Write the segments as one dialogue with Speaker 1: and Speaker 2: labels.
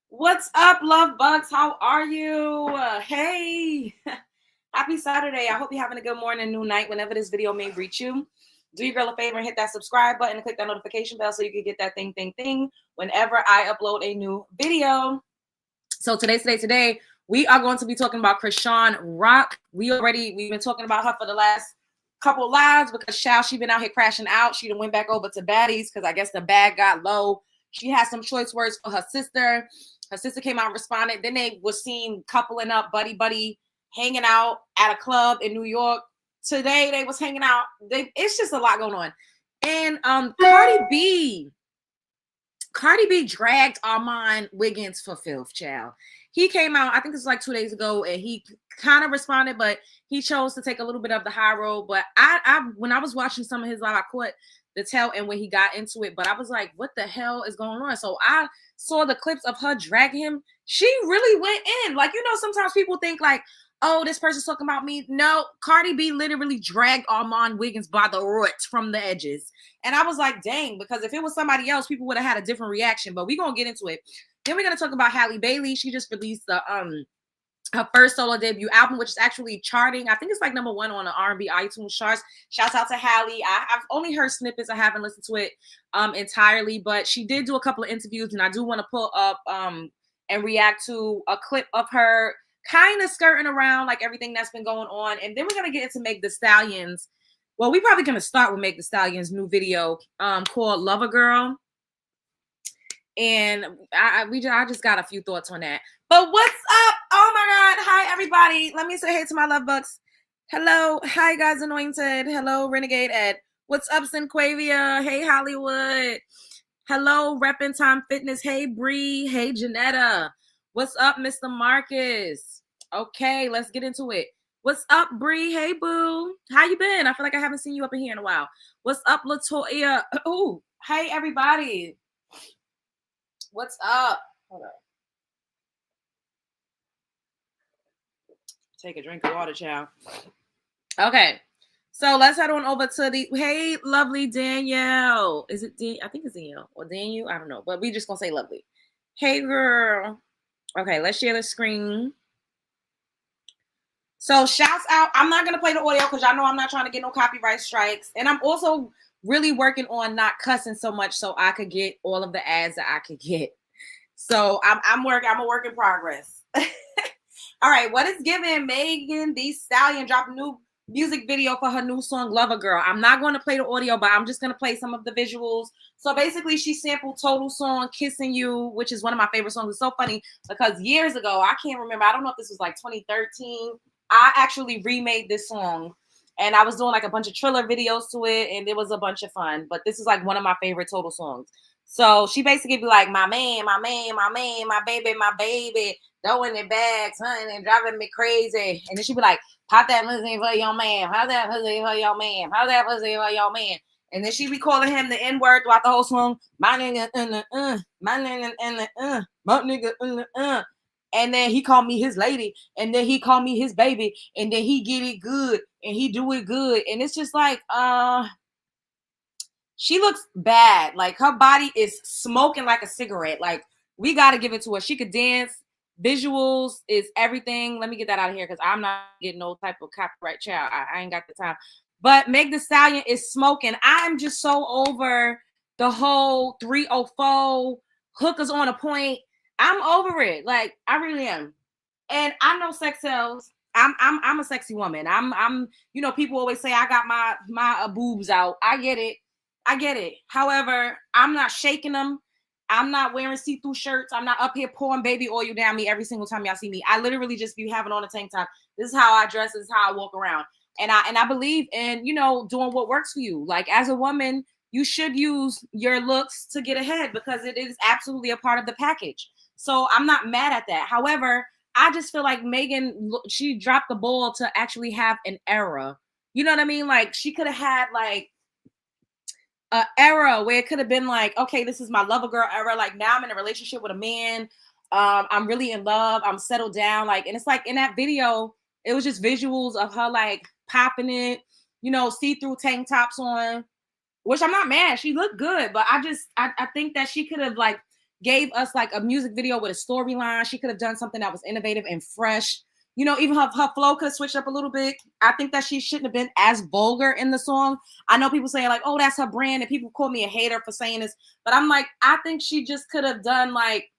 Speaker 1: What's up, love bugs? How are you? Hey, happy Saturday. I hope you're having a good morning, new night, whenever this video may reach you. Do your girl a favor and hit that subscribe button and click that notification bell so you can get that thing whenever I upload a new video. So today, we are going to be talking about Chrisean Rock. We've been talking about her for the last couple lives because she been out here crashing out. She done went back over to baddies because I guess the bag got low. She had some choice words for her sister. Her sister came out and responded. Then they were seen coupling up, buddy, hanging out at a club in New York. Today they was hanging out. It's just a lot going on. And Cardi B dragged Armon Wiggins for filth, child. He came out, I think this was like 2 days ago, and he kind of responded, but he chose to take a little bit of the high road. But when I was watching some of his live, I caught the tail end when he got into it, but I was like, what the hell is going on? So I saw the clips of her dragging him. She really went in. Like, sometimes people think like, oh, this person's talking about me. No, Cardi B literally dragged Armon Wiggins by the roots from the edges. And I was like, dang, because if it was somebody else, people would have had a different reaction, but we're going to get into it. Then we're going to talk about Halle Bailey. She just released her first solo debut album, which is actually charting. I think it's like #1 on the R&B iTunes charts. Shouts out to Halle. I've only heard snippets. I haven't listened to it entirely, but she did do a couple of interviews, and I do want to pull up and react to a clip of her kind of skirting around like everything that's been going on. And then we're going to get into Meg Thee Stallion's. Well, we're probably going to start with Meg Thee Stallion's new video called Lover Girl. And I just got a few thoughts on that. But what's up? Oh my God. Hi, everybody. Let me say hey to my love bucks. Hello. Hi, guys anointed. Hello, Renegade Ed. What's up, Sinquavia? Hey, Hollywood. Hello, Reppin' Time Fitness. Hey, Bree. Hey, Janetta. What's up, Mr. Marcus? Okay, let's get into it. What's up, Bree? Hey, boo. How you been? I feel like I haven't seen you up in here in a while. What's up, Latoya? Oh, hey, everybody. What's up? Hold on. Take a drink of water, child. Okay, so let's head on over to the, hey, lovely Danielle. Is it I think it's Danielle or Daniel? I don't know, but we just gonna say lovely. Hey, girl. Okay, let's share the screen. So shouts out. I'm not gonna play the audio because y'all know I'm not trying to get no copyright strikes, and I'm also really working on not cussing so much so I could get all of the ads that I could get. So I'm a work in progress. All right, what is giving? Megan Thee Stallion dropped a new music video for her new song Lover Girl. I'm not going to play the audio, but I'm just going to play some of the visuals. So basically she sampled Total song Kissing You, which is one of my favorite songs. It's so funny because years ago, I can't remember, I don't know if this was like 2013, I actually remade this song. And I was doing like a bunch of Triller videos to it, and it was a bunch of fun. But this is like one of my favorite Total songs. So she basically be like, my man, my baby, throwing the bags, honey, and driving me crazy. And then she be like, pop that pussy for your man, pop that pussy for your man, pop that pussy for your man. And then she be calling him the N-word throughout the whole song. My nigga, my nigga, my nigga, And then he called me his lady, and then he called me his baby, and then he get it good, and he do it good. And it's just like, she looks bad. Like, her body is smoking like a cigarette. Like, we got to give it to her. She could dance. Visuals is everything. Let me get that out of here because I'm not getting no type of copyright, child. I ain't got the time. But Meg Thee Stallion is smoking. I'm just so over the whole 304 hookers on a point. I'm over it. Like, I really am. And I know sex sells. I'm a sexy woman. I'm people always say I got my boobs out. I get it. However, I'm not shaking them. I'm not wearing see-through shirts. I'm not up here pouring baby oil down me every single time y'all see me. I literally just be having on a tank top. This is how I dress. This is how I walk around. And I believe in, doing what works for you. Like, as a woman, you should use your looks to get ahead because it is absolutely a part of the package. So I'm not mad at that. However, I just feel like Megan, she dropped the ball to actually have an era. You know what I mean? Like, she could have had like an era where it could have been like, okay, this is my lover girl era. Like, now I'm in a relationship with a man. I'm really in love. I'm settled down. Like, and it's like in that video, it was just visuals of her like popping it, see-through tank tops on, which I'm not mad. She looked good, but I think that she could have like gave us like a music video with a storyline. She could have done something that was innovative and fresh. You know, even her flow could have switched up a little bit. I think that she shouldn't have been as vulgar in the song. I know people saying like, oh, that's her brand, and people call me a hater for saying this, but I'm like, I think she just could have done like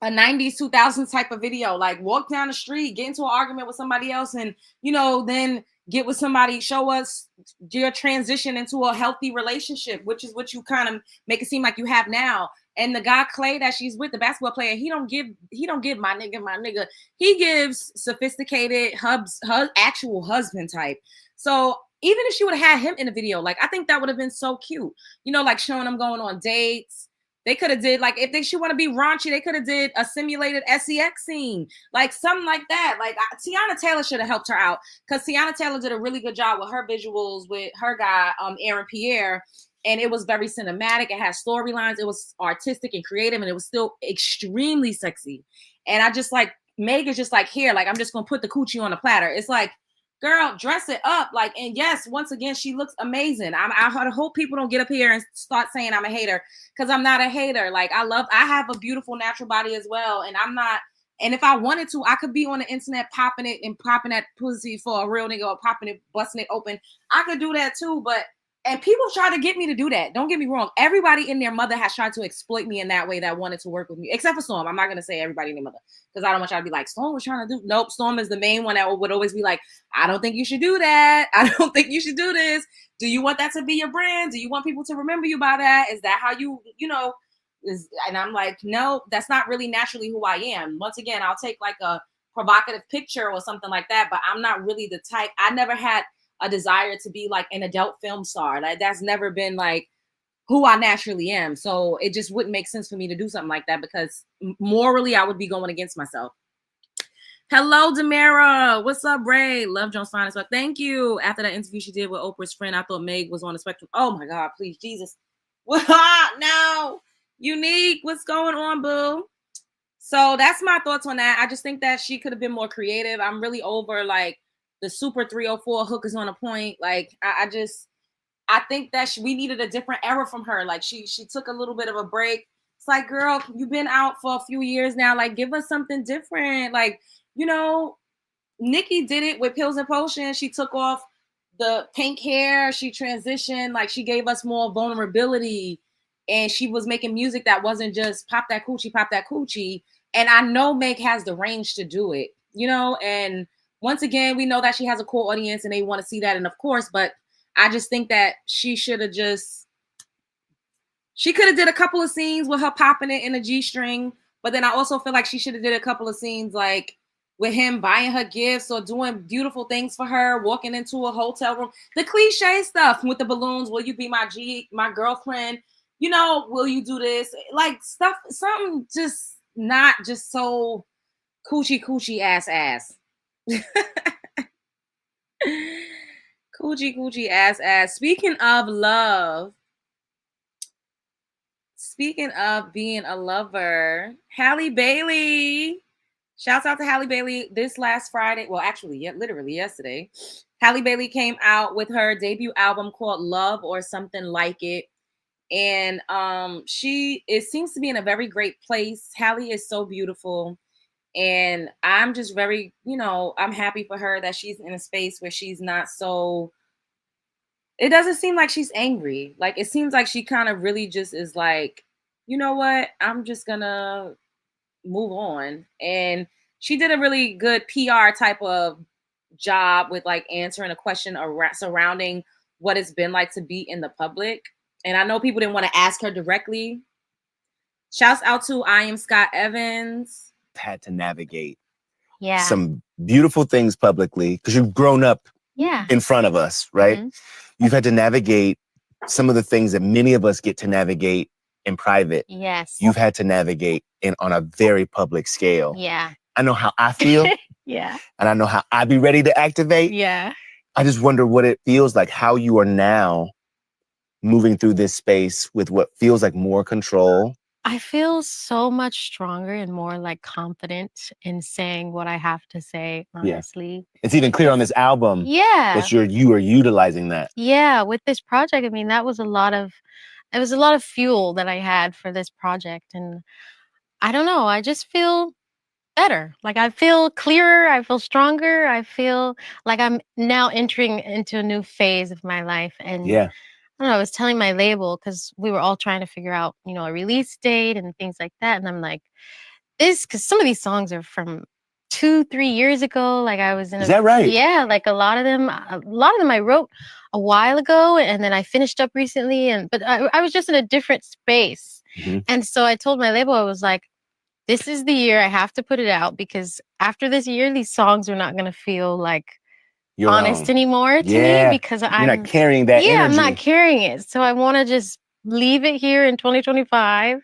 Speaker 1: a 90s 2000s type of video, like walk down the street, get into an argument with somebody else, and you know, then get with somebody, show us your transition into a healthy relationship, which is what you kind of make it seem like you have now. And the guy Clay that she's with, the basketball player, he don't give my nigga. He gives sophisticated actual husband type. So even if she would have had him in the video, like I think that would have been so cute. You know, like showing them going on dates. They could have did like if she want to be raunchy, they could have did a simulated sex scene, like something like that. Like Tiana Taylor should have helped her out, because Tiana Taylor did a really good job with her visuals with her guy Aaron Pierre, and it was very cinematic. It had storylines. It was artistic and creative, and it was still extremely sexy. And I just like Meg is just like, here, like I'm just gonna put the coochie on the platter. It's like, girl, dress it up. Like, and yes, once again, she looks amazing. I hope people don't get up here and start saying I'm a hater, because I'm not a hater. Like, I have a beautiful natural body as well. And I'm not, and if I wanted to, I could be on the internet popping it and popping that pussy for a real nigga, or popping it, busting it open. I could do that too, but and people try to get me to do that. Don't get me wrong. Everybody and their mother has tried to exploit me in that way that wanted to work with me, except for Storm. I'm not going to say everybody and their mother, because I don't want y'all to be like, Storm was trying to do. Nope. Storm is the main one that would always be like, I don't think you should do that. I don't think you should do this. Do you want that to be your brand? Do you want people to remember you by that? Is that how you know, and I'm like, no, that's not really naturally who I am. Once again, I'll take like a provocative picture or something like that, but I'm not really the type. I never had a desire to be like an adult film star. Like that's never been like who I naturally am. So it just wouldn't make sense for me to do something like that, because morally I would be going against myself. Hello, Demara. What's up, Ray? Love Jones Fine as well. Thank you. After that interview she did with Oprah's friend, I thought Meg was on the spectrum. Oh my God, please, Jesus. No. Unique. What's going on, boo? So that's my thoughts on that. I just think that she could have been more creative. I'm really over like the super 304 hookers on a point. Like I think that we needed a different era from her. Like she took a little bit of a break. It's like, girl, you've been out for a few years now. Like, give us something different. Like, you know, Nikki did it with Pills and Potions. She took off the pink hair. She transitioned. Like, she gave us more vulnerability. And she was making music that wasn't just pop that coochie, pop that coochie. And I know Meg has the range to do it, you know, and once again, we know that she has a core audience and they want to see that. And of course, but I just think that she could have did a couple of scenes with her popping it in a G-string. But then I also feel like she should have did a couple of scenes like with him buying her gifts or doing beautiful things for her, walking into a hotel room, the cliche stuff with the balloons. Will you be my girlfriend? You know, will you do this? Like stuff, something just not just so coochie ass. Coochie ass. Speaking of love, speaking of being a lover, Halle Bailey. Shouts out to Halle Bailey this last Friday. Well, actually, literally yesterday. Halle Bailey came out with her debut album called Love or something like it. And it seems to be in a very great place. Halle is so beautiful. And I'm just very, I'm happy for her that she's in a space where she's not so, it doesn't seem like she's angry. Like, it seems like she kind of really just is like, you know what? I'm just gonna move on. And she did a really good PR type of job with like answering a question surrounding what it's been like to be in the public. And I know people didn't want to ask her directly. Shouts out to I Am Scott Evans.
Speaker 2: Had to navigate some beautiful things publicly because you've grown up in front of us, right? Mm-hmm. You've had to navigate some of the things that many of us get to navigate in private.
Speaker 3: Yes.
Speaker 2: You've had to navigate on a very public scale.
Speaker 3: Yeah.
Speaker 2: I know how I feel.
Speaker 3: Yeah.
Speaker 2: And I know how I'd be ready to activate.
Speaker 3: Yeah.
Speaker 2: I just wonder what it feels like, how you are now moving through this space with what feels like more control.
Speaker 3: I feel so much stronger and more like confident in saying what I have to say, honestly.
Speaker 2: Yeah. It's even clear on this album that you are utilizing that.
Speaker 3: Yeah, with this project, I mean, that was a lot of it was a lot of fuel that I had for this project. And I don't know, I just feel better. Like I feel clearer, I feel stronger, I feel like I'm now entering into a new phase of my life. And
Speaker 2: Yeah.
Speaker 3: I don't know, I was telling my label because we were all trying to figure out, a release date and things like that. And I'm like, because some of these songs are from 2-3 years ago. Like I was in
Speaker 2: Is that right?
Speaker 3: yeah, like a lot of them I wrote a while ago, and then I finished up recently. But I was just in a different space. And so I told my label, I was like, this is the year I have to put it out, because after this year, these songs are not going to feel like
Speaker 2: Your
Speaker 3: honest
Speaker 2: own.
Speaker 3: anymore to me, because
Speaker 2: You're not carrying that energy.
Speaker 3: I'm not carrying it. So I want to just leave it here in 2025.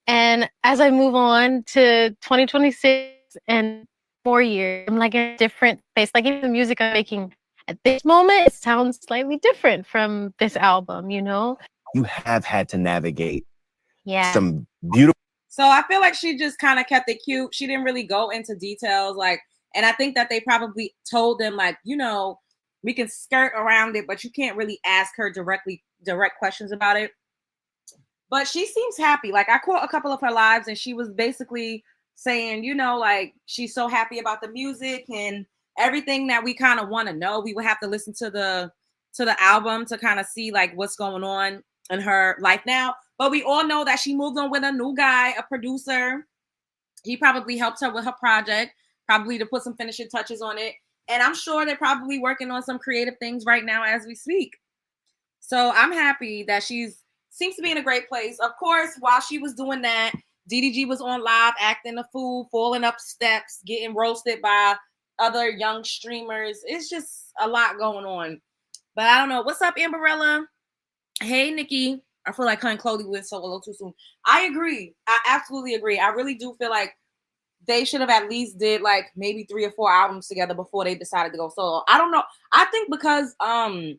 Speaker 3: And as I move on to 2026 and more years, I'm like in a different space. Like even the music I'm making at this moment, it sounds slightly different from this album,
Speaker 2: You have had to navigate
Speaker 3: some
Speaker 2: beautiful.
Speaker 1: So I feel like she just kind of kept it cute. She didn't really go into details. And I think that they probably told them, we can skirt around it, but you can't really ask her direct questions about it. But she seems happy. Like I caught a couple of her lives and she was basically saying, she's so happy about the music and everything that we kind of want to know. We would have to listen to the album to kind of see like what's going on in her life now. But we all know that she moved on with a new guy, a producer. He probably helped her with her project, probably to put some finishing touches on it. And I'm sure they're probably working on some creative things right now as we speak. So I'm happy that seems to be in a great place. Of course, while she was doing that, DDG was on live acting a fool, falling up steps, getting roasted by other young streamers. It's just a lot going on. But I don't know. What's up, Amberella? Hey, Nikki. I feel like her and Chloe went so a little too soon. I agree. I absolutely agree. I really do feel like they should have at least did like maybe 3 or 4 albums together before they decided to go solo. I don't know. I think because Halle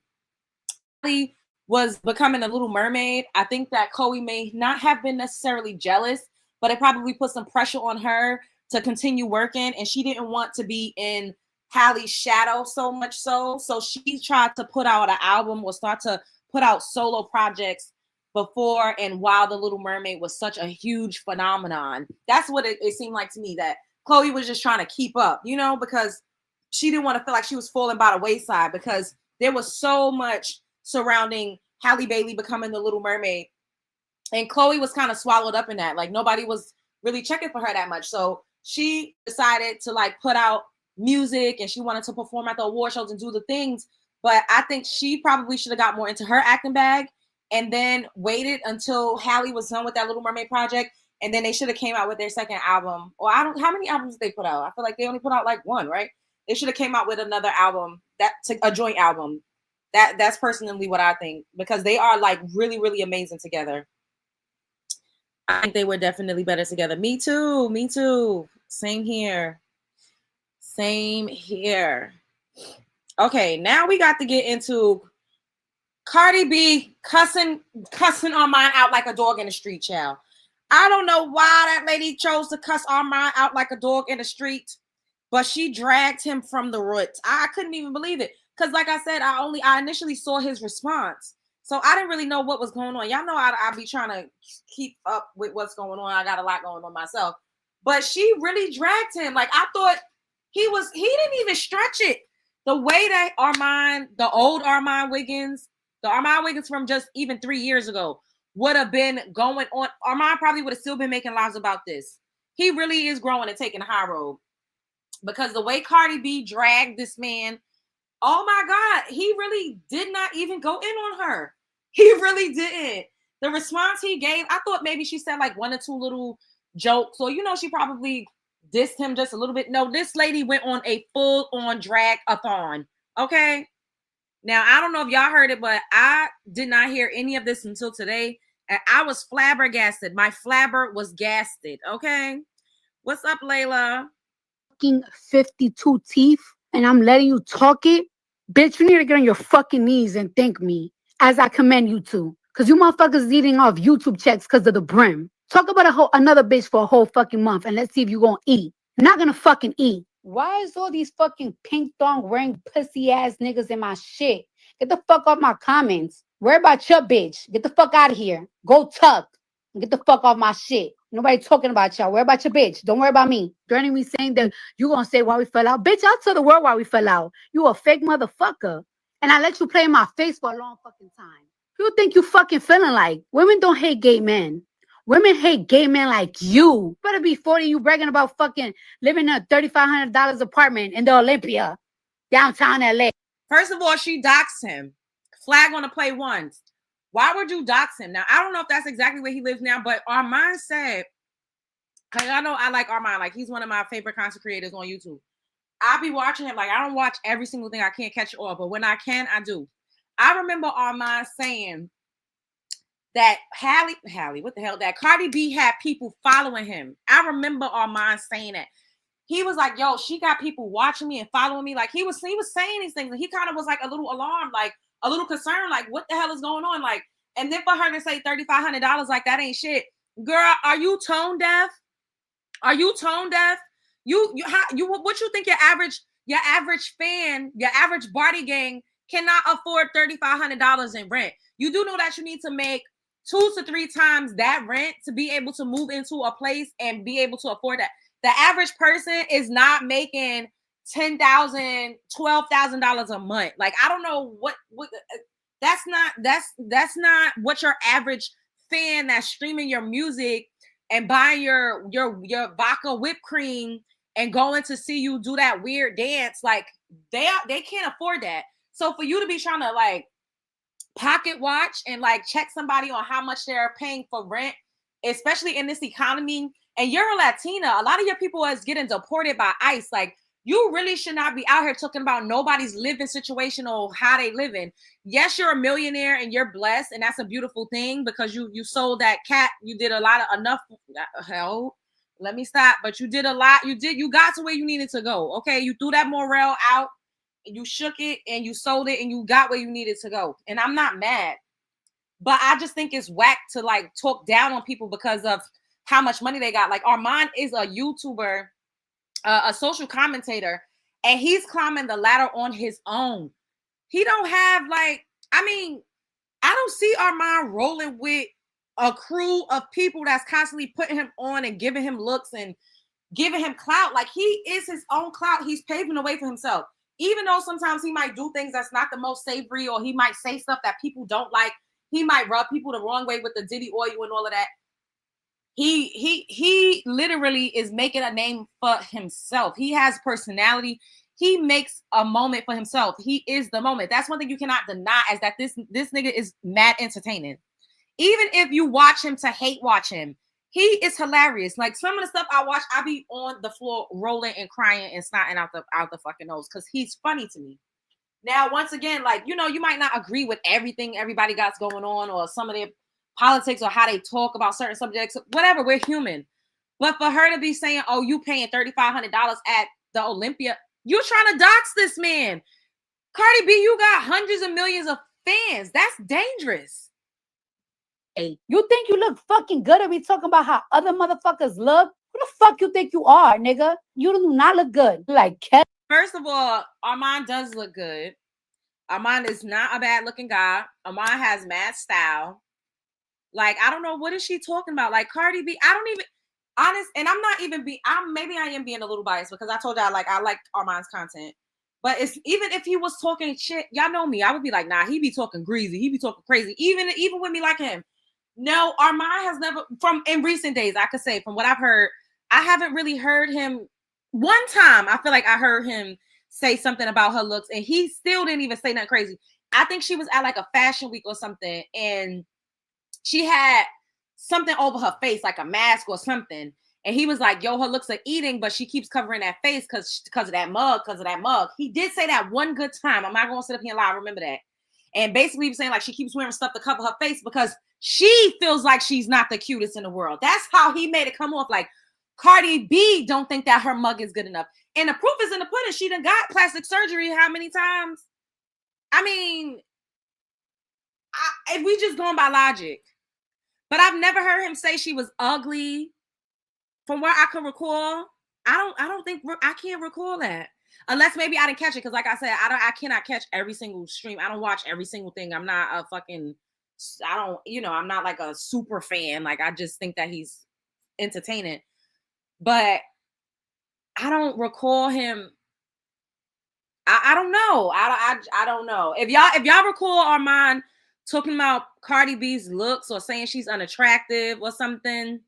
Speaker 1: was becoming a Little Mermaid, I think that Chloe may not have been necessarily jealous, but it probably put some pressure on her to continue working, and she didn't want to be in Halle's shadow so much so she tried to put out an album or start to put out solo projects before and while the Little Mermaid was such a huge phenomenon. That's what it seemed like to me, that Chloe was just trying to keep up, because she didn't want to feel like she was falling by the wayside, because there was so much surrounding Halle Bailey becoming the Little Mermaid, and Chloe was kind of swallowed up in that. Like nobody was really checking for her that much, so she decided to like put out music and she wanted to perform at the award shows and do the things. But I think she probably should have got more into her acting bag and then waited until Halle was done with that Little Mermaid project, and then they should have came out with their second album. Or how many albums did they put out? I feel like they only put out like one, right? They should have came out with another album, a joint album. That's personally what I think, because they are like really, really amazing together. I think they were definitely better together. Me too. Same here. Okay, now we got to get into Cardi B cussing Armon out like a dog in the street, child. I don't know why that lady chose to cuss Armon out like a dog in the street, but she dragged him from the roots. I couldn't even believe it. Because like I said, I initially saw his response. So I didn't really know what was going on. Y'all know I be trying to keep up with what's going on. I got a lot going on myself. But she really dragged him. Like I thought he didn't even stretch it. The way that Armon, the old Armon Wiggins, the Armon Wiggins from just even 3 years ago would have been going on, Armon probably would have still been making lives about this. He really is growing and taking the high road. Because the way Cardi B dragged this man, oh my God, he really did not even go in on her. He really didn't. The response he gave, I thought maybe she said like 1 or 2 little jokes. So, she probably dissed him just a little bit. No, this lady went on a full-on drag-a-thon. Okay? Now, I don't know if y'all heard it, but I did not hear any of this until today. And I was flabbergasted. My flabber was gasted. Okay? What's up, Layla?
Speaker 4: 52 teeth, and I'm letting you talk it. Bitch, you need to get on your fucking knees and thank me, as I commend you to. Because you motherfuckers is eating off YouTube checks because of the brim. Talk about another bitch for a whole fucking month, and let's see if you're going to eat. You're not going to fucking eat. Why is all these fucking pink thong wearing pussy ass niggas in my shit? Get the fuck off my comments. Worry about your bitch. Get the fuck out of here. Go tuck. Get the fuck off my shit. Nobody talking about y'all. Worry about your bitch. Don't worry about me. During me saying that you gonna say why we fell out. Bitch, I'll tell the world why we fell out. You a fake motherfucker. And I let you play in my face for a long fucking time. Who you think you fucking feeling like? Women don't hate gay men. Women hate gay men like you. Better be 40, you bragging about fucking living in a $3,500 apartment in the Olympia, downtown LA.
Speaker 1: First of all, she doxed him. Flag on the play once. Why would you dox him? Now, I don't know if that's exactly where he lives now, but Armon said, because I know I like Armon. Like, he's one of my favorite content creators on YouTube. I'll be watching him. Like, I don't watch every single thing. I can't catch it all, but when I can, I do. I remember Armon saying that Halle, what the hell? That Cardi B had people following him. I remember Armon saying that. He was like, yo, she got people watching me and following me. Like, he was saying these things, and he kind of was like a little alarmed, like a little concerned, like, what the hell is going on? Like, and then for her to say $3,500, like, that ain't shit. Girl, are you tone deaf? Are you tone deaf? What you think your average fan, your average party gang cannot afford $3,500 in rent? You do know that you need to make 2 to 3 times that rent to be able to move into a place and be able to afford that. The average person is not making $10,000, $12,000 a month. Like, I don't know what that's not what your average fan that's streaming your music and buying your vodka whipped cream and going to see you do that weird dance. Like, they can't afford that. So for you to be trying to like pocket watch and like check somebody on how much they're paying for rent, especially in this economy, and you're a Latina, a lot of your people is getting deported by ICE. Like, you really should not be out here talking about nobody's living situation or how they living. Yes, you're a millionaire and you're blessed, and that's a beautiful thing because you sold that cat. You did enough. Hell, let me stop. But you did a lot. You got to where you needed to go. Okay, you threw that morale out, and you shook it, and you sold it, and you got where you needed to go. And I'm not mad, but I just think it's whack to like talk down on people because of how much money they got. Like, Armon is a YouTuber, a social commentator, and he's climbing the ladder on his own. He don't have like, I mean, I don't see Armon rolling with a crew of people that's constantly putting him on and giving him looks and giving him clout. Like, he is his own clout. He's paving the way for himself. Even though sometimes he might do things that's not the most savory, or he might say stuff that people don't like. He might rub people the wrong way with the Diddy oil and all of that. He literally is making a name for himself. He has personality. He makes a moment for himself. He is the moment. That's one thing you cannot deny, is that this nigga is mad entertaining. Even if you watch him to hate watch him, he is hilarious. Like, some of the stuff I watch, I be on the floor rolling and crying and snotting out the fucking nose because he's funny to me. Now, once again, like, you know, you might not agree with everything everybody got going on, or some of their politics, or how they talk about certain subjects, whatever. We're human. But for her to be saying, oh, you paying $3,500 at the Olympia, you're trying to dox this man. Cardi B, you got hundreds of millions of fans. That's dangerous.
Speaker 4: Hey, you think you look fucking good if we talking about how other motherfuckers look? Who the fuck you think you are, nigga? You do not look good. Like,
Speaker 1: first of all, Armon does look good. Armon is not a bad looking guy. Armon has mad style. Like, I don't know, what is she talking about? Like, Cardi B, I don't even, honest, and I'm not even maybe I am being a little biased because I told y'all, like, I like Armon's content. But it's, even if he was talking shit, y'all know me, I would be like, nah, he be talking greasy, he be talking crazy, even with me like him. No, Armon has never, in recent days, I could say, from what I've heard, I haven't really heard him. One time, I feel like I heard him say something about her looks, and he still didn't even say nothing crazy. I think she was at like a fashion week or something, and she had something over her face, like a mask or something. And he was like, yo, her looks are eating, but she keeps covering that face because of that mug. He did say that one good time. I'm not going to sit up here and lie. I remember that. And basically he was saying, like, she keeps wearing stuff to cover her face because she feels like she's not the cutest in the world. That's how he made it come off. Like, Cardi B don't think that her mug is good enough. And the proof is in the pudding. She done got plastic surgery how many times? I mean, if we just going by logic. But I've never heard him say she was ugly. From where I can recall, I don't think, I can't recall that. Unless maybe I didn't catch it, because like I said, I cannot catch every single stream. I don't watch every single thing. I'm not a fucking, I'm not like a super fan. Like, I just think that he's entertaining. But I don't recall him. I don't know. I don't know. If y'all recall Armon talking about Cardi B's looks or saying she's unattractive or something.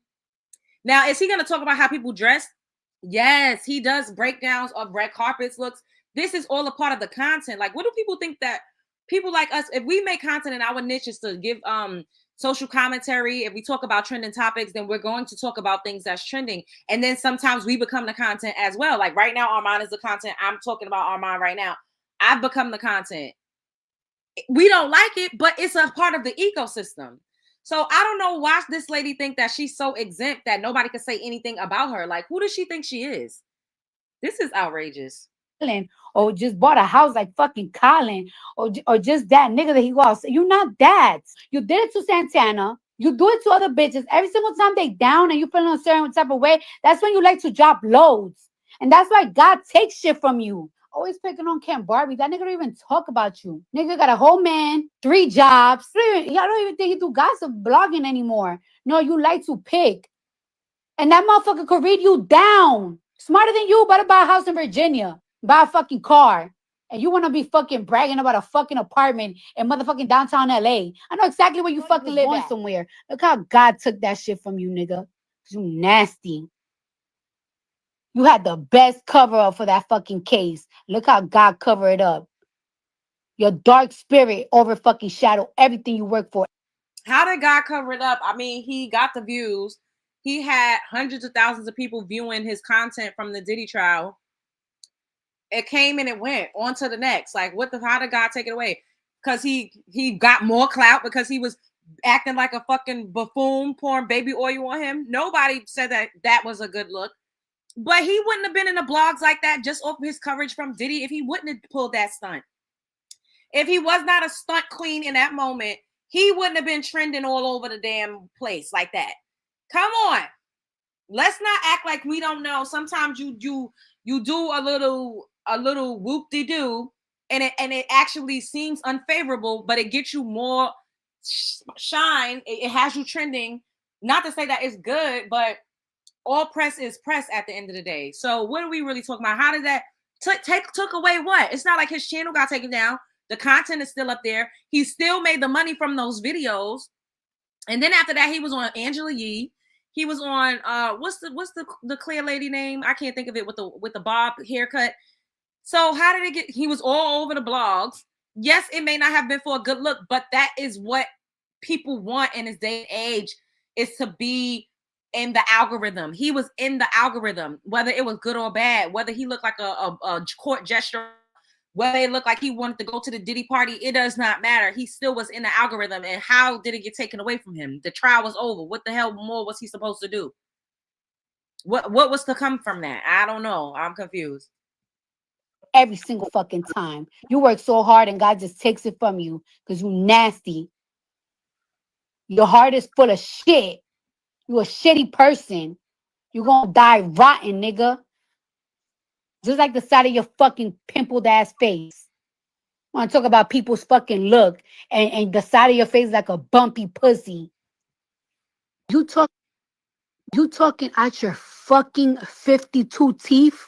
Speaker 1: Now, is he going to talk about how people dress? Yes, he does breakdowns of red carpets looks. This is all a part of the content. Like, what do people think that people like us, if we make content in our niche is to give social commentary, if we talk about trending topics, then we're going to talk about things that's trending. And then sometimes we become the content as well. Like right now, Armon is the content. I'm talking about Armon right now. I've become the content. We don't like it, but it's a part of the ecosystem. So I don't know why this lady think that she's so exempt that nobody can say anything about her. Like, who does she think she is? This is outrageous.
Speaker 4: Or just bought a house like fucking Colin, or just that nigga that he was. You're not that. You did it to Santana. You do it to other bitches. Every single time they down and you feeling a certain type of way, that's when you like to drop loads. And that's why God takes shit from you. Always picking on Camp Barbie. That nigga don't even talk about you. Nigga got a whole man, 3 jobs. Y'all don't even think he do gossip blogging anymore. No, you like to pick. And that motherfucker could read you down. Smarter than you, better buy a house in Virginia. Buy a fucking car. And you want to be fucking bragging about a fucking apartment in motherfucking downtown LA. I know exactly where you fucking live at. Somewhere. Look how God took that shit from you, nigga. You nasty. You had the best cover up for that fucking case. Look how God covered it up. Your dark spirit over fucking shadow everything you work for.
Speaker 1: How did God cover it up? I mean, he got the views. He had hundreds of thousands of people viewing his content from the Diddy trial. It came and it went on to the next. Like, how did God take it away? Because he got more clout because he was acting like a fucking buffoon, pouring baby oil on him. Nobody said that was a good look. But he wouldn't have been in the blogs like that just off his coverage from Diddy if he wouldn't have pulled that stunt. If he was not a stunt queen in that moment, he wouldn't have been trending all over the damn place like that. Come on. Let's not act like we don't know. Sometimes you do a little whoop-de-doo and it actually seems unfavorable, but it gets you more shine. It has you trending. Not to say that it's good, but all press is press at the end of the day. So what are we really talking about? How did that took away what? It's not like his channel got taken down. The content is still up there. He still made the money from those videos. And then after that, he was on Angela Yee. He was on what's the clear lady name? I can't think of it with the bob haircut. So how did it get? He was all over the blogs. Yes, it may not have been for a good look, but that is what people want in this day and age, is to be in the algorithm. He was in the algorithm, whether it was good or bad, whether he looked like a court gesture, whether it looked like he wanted to go to the Diddy party, it does not matter. He still was in the algorithm. And how did it get taken away from him? The trial was over. What the hell more was he supposed to do? What was to come from that? I don't know. I'm confused.
Speaker 4: Every single fucking time. You work so hard and God just takes it from you because you nasty. Your heart is full of shit. You a shitty person. You gonna die rotten, nigga. Just like the side of your fucking pimpled ass face. I want to talk about people's fucking look and the side of your face like a bumpy pussy. You talking out your fucking 52 teeth?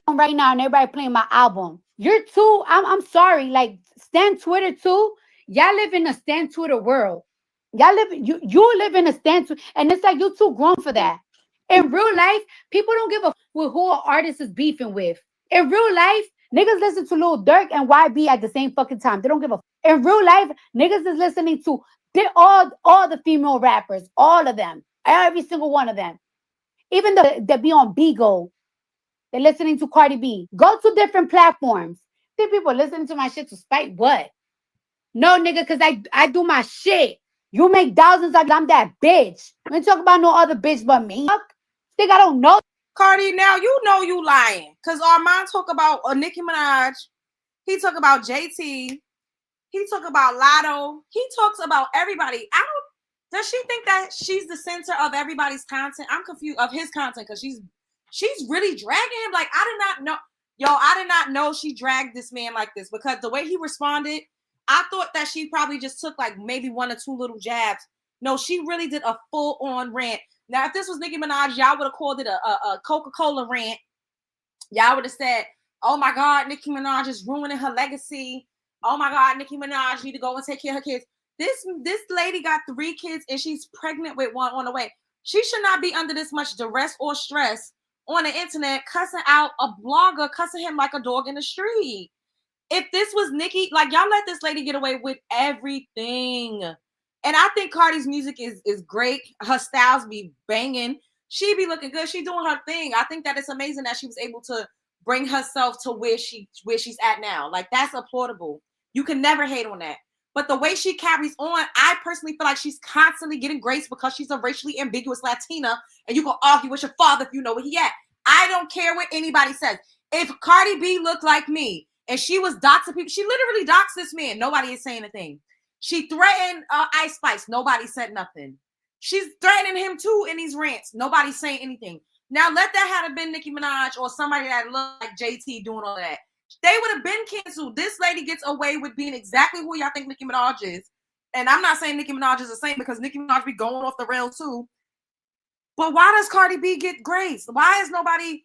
Speaker 4: Right now and everybody playing my album. You're too, I'm sorry, like Stan Twitter too. Y'all live in a Stan Twitter world. Y'all live, you live in a Stan Twitter, and it's like you too grown for that. In real life, people don't give a with who an artist is beefing with. In real life, niggas listen to Lil Durk and YB at the same fucking time. They don't give a. In real life, niggas is listening to all the female rappers, all of them, every single one of them, even that be on Bigo. They're listening to Cardi B. Go to different platforms. See people listening to my shit to spite what? No, nigga, because I do my shit. You make thousands of I'm that bitch. We ain't talk about no other bitch but me. Think I don't know.
Speaker 1: Cardi, now you know you lying. Because Armon talk about Nicki Minaj. He talk about JT. He talk about Lotto. He talks about everybody. Does she think that she's the center of everybody's content? I'm confused of his content because she's really dragging him. Like, I did not know. Yo, I did not know she dragged this man like this because the way he responded, I thought that she probably just took like maybe 1 or 2 little jabs. No, she really did a full-on rant. Now, if this was Nicki Minaj, y'all would have called it a Coca-Cola rant. Y'all would have said, oh my God, Nicki Minaj is ruining her legacy. Oh my God, Nicki Minaj need to go and take care of her kids. This lady got 3 kids and she's pregnant with 1 on the way. She should not be under this much duress or stress on the internet, cussing out a blogger, cussing him like a dog in the street. If this was Nicki, like, y'all let this lady get away with everything. And I think Cardi's music is great. Her styles be banging. She be looking good. She doing her thing. I think that it's amazing that she was able to bring herself to where she's at now. Like, that's applaudable. You can never hate on that. But the way she carries on, I personally feel like she's constantly getting grace because she's a racially ambiguous Latina, and you can argue with your father if you know where he at. I don't care what anybody says. If Cardi B looked like me and she was doxing people, she literally doxed this man. Nobody is saying a thing. She threatened Ice Spice. Nobody said nothing. She's threatening him too in these rants. Nobody's saying anything. Now, let that have been Nicki Minaj or somebody that looked like JT doing all that. They would have been canceled. This lady gets away with being exactly who y'all think Nicki Minaj is. And I'm not saying Nicki Minaj is the same because Nicki Minaj be going off the rails too. But why does Cardi B get grace? Why is nobody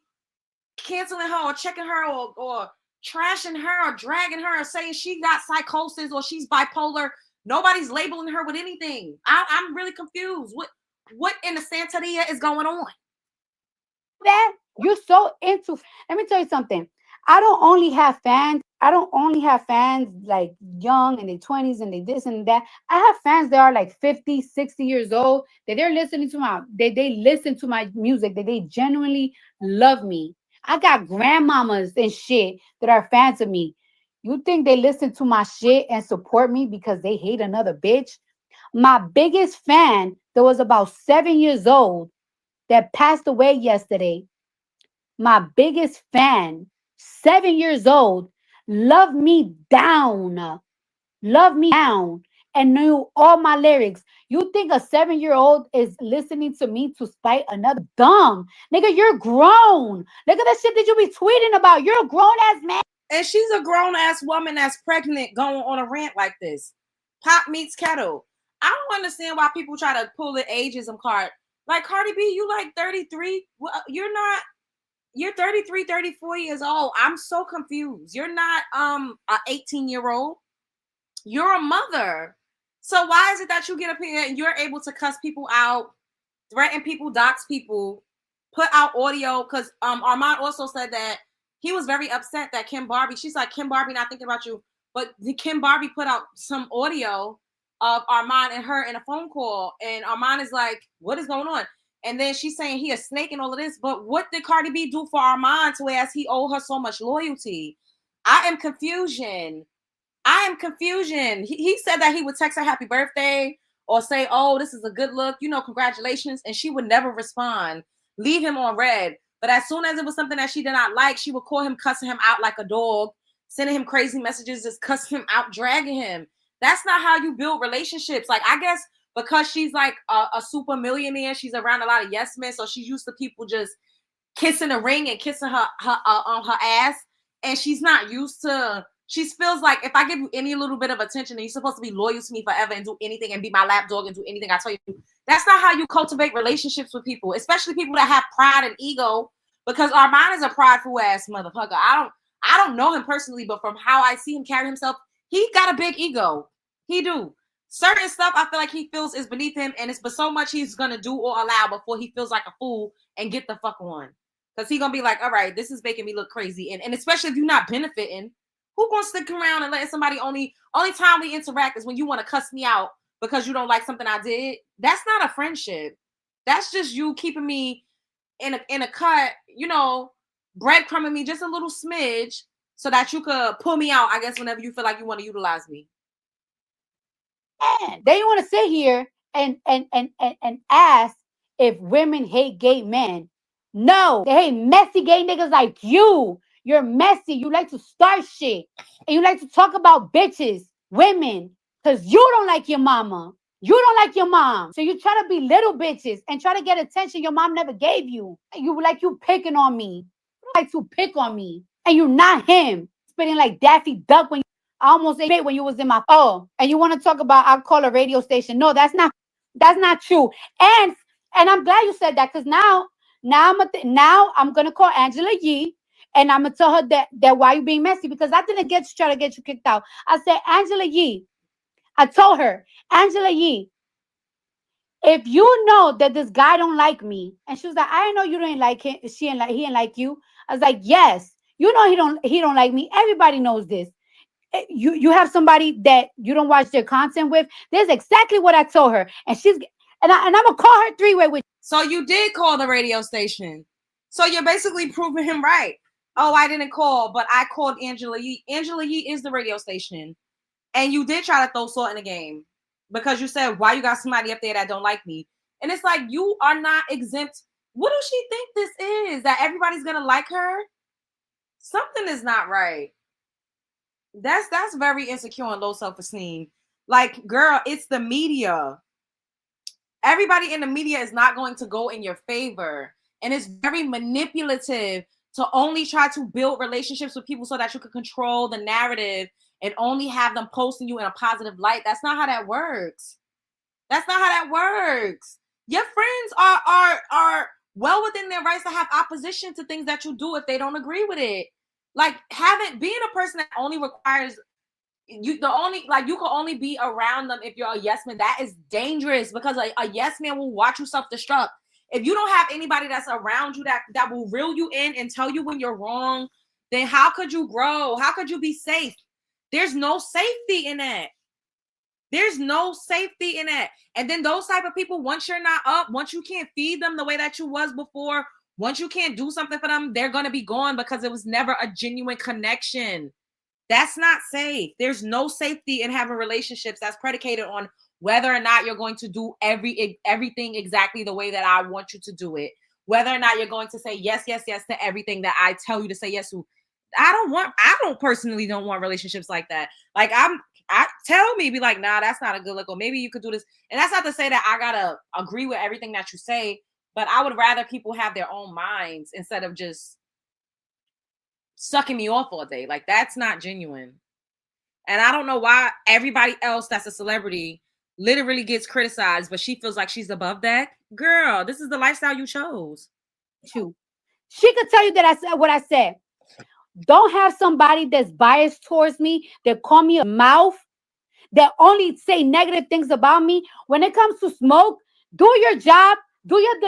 Speaker 1: canceling her or checking her or trashing her or dragging her or saying she got psychosis or she's bipolar? Nobody's labeling her with anything. I'm really confused. What in the Santeria is going on?
Speaker 4: That you're so into. Let me tell you something. I don't only have fans like young and they 20s and they this and that. I have fans that are like 50, 60 years old that they're listening to they listen to my music, that they genuinely love me. I got grandmamas and shit that are fans of me. You think they listen to my shit and support me because they hate another bitch? My biggest fan that was about 7 years old that passed away yesterday, my biggest fan, 7 years old, loved me down, and knew all my lyrics. You think a 7-year-old is listening to me to spite another? Dumb. Nigga, you're grown. Look at the shit that you be tweeting about. You're a grown-ass man.
Speaker 1: And she's a grown-ass woman that's pregnant going on a rant like this. Pop meets kettle. I don't understand why people try to pull the ageism card. Like, Cardi B, you like 33? Well, you're not. You're 33, 34 years old. I'm so confused. You're not an 18-year-old. You're a mother. So why is it that you get up here and you're able to cuss people out, threaten people, dox people, put out audio? Because Armon also said that he was very upset that Kim Barbie, she's like, Kim Barbie not thinking about you. But Kim Barbie put out some audio of Armon and her in a phone call. And Armon is like, what is going on? And then she's saying he a snake and all of this. But what did Cardi B do for Armon to whereas he owed her so much loyalty? I am confusion. He said that he would text her happy birthday or say, oh, this is a good look, congratulations. And she would never respond, leave him on red. But as soon as it was something that she did not like, she would call him, cussing him out like a dog, sending him crazy messages, just cussing him out, dragging him. That's not how you build relationships. Like, I guess because she's like a super millionaire, she's around a lot of yes men, so she's used to people just kissing the ring and kissing her on her ass, and she's not used to. She feels like if I give you any little bit of attention, then you're supposed to be loyal to me forever and do anything and be my lap dog and do anything I tell you. That's not how you cultivate relationships with people, especially people that have pride and ego. Because Armon is a prideful ass motherfucker. I don't know him personally, but from how I see him carry himself, he got a big ego. He do. Certain stuff I feel like he feels is beneath him, and it's but so much he's gonna do or allow before he feels like a fool and get the fuck on. Because he gonna be like, all right, this is making me look crazy. And especially if you're not benefiting, who gonna stick around and let somebody only time we interact is when you want to cuss me out because you don't like something I did? That's not a friendship. That's just you keeping me in a cut, breadcrumbing me just a little smidge so that you could pull me out, I guess, whenever you feel like you want to utilize me.
Speaker 4: Man, they want to sit here and ask if women hate gay men. No, they hate messy gay niggas like you. You're messy. You like to start shit. And you like to talk about bitches, women, because you don't like your mama. You don't like your mom. So you try to be little bitches and try to get attention your mom never gave you. You picking on me. You like to pick on me. And you're not him. Spitting like Daffy Duck when you I almost ate when you was in my and you want to talk about I'll call a radio station. No, that's not true. And I'm glad you said that, because now I'm gonna call Angela Yee and I'm gonna tell her that why you being messy, because I didn't try to get you kicked out. I said, Angela Yee, I told her, Angela Yee, if you know that this guy don't like me, and she was like, I didn't know you didn't like him. He didn't like you. I was like, yes, you know he don't like me. Everybody knows this. You have somebody that you don't watch their content with. This is exactly what I told her, and I'm gonna call her three-way with.
Speaker 1: So you did call the radio station. So you're basically proving him right. Oh, I didn't call, but I called Angela Yee. Angela Yee is the radio station. And you did try to throw salt in the game because you said, why you got somebody up there that don't like me? And it's like, you are not exempt. What does she think this is? That everybody's going to like her? Something is not right. That's very insecure and low self-esteem. Like, girl, it's the media. Everybody in the media is not going to go in your favor. And it's very manipulative to only try to build relationships with people so that you can control the narrative and only have them posting you in a positive light. That's not how that works. That's not how that works. Your friends are well within their rights to have opposition to things that you do if they don't agree with it. Like, being a person that only requires you can only be around them if you're a yes man. That is dangerous, because a yes man will watch you self-destruct. If you don't have anybody that's around you that will reel you in and tell you when you're wrong, then how could you grow? How could you be safe? There's no safety in that. There's no safety in that. And then those type of people, once you're not up, once you can't feed them the way that you was before, once you can't do something for them, they're going to be gone because it was never a genuine connection. That's not safe. There's no safety in having relationships that's predicated on whether or not you're going to do everything exactly the way that I want you to do it. Whether or not you're going to say yes, yes, yes to everything that I tell you to say yes to. I don't personally want relationships like that. Like, tell me, be like, nah, that's not a good look, or maybe you could do this. And that's not to say that I gotta agree with everything that you say, but I would rather people have their own minds instead of just sucking me off all day. Like, that's not genuine. And I don't know why everybody else that's a celebrity literally gets criticized, but she feels like she's above that. Girl, this is the lifestyle you chose.
Speaker 4: She could tell you that I said what I said. Don't have somebody that's biased towards me, that call me a mouth, that only say negative things about me. When it comes to smoke, do your job, do your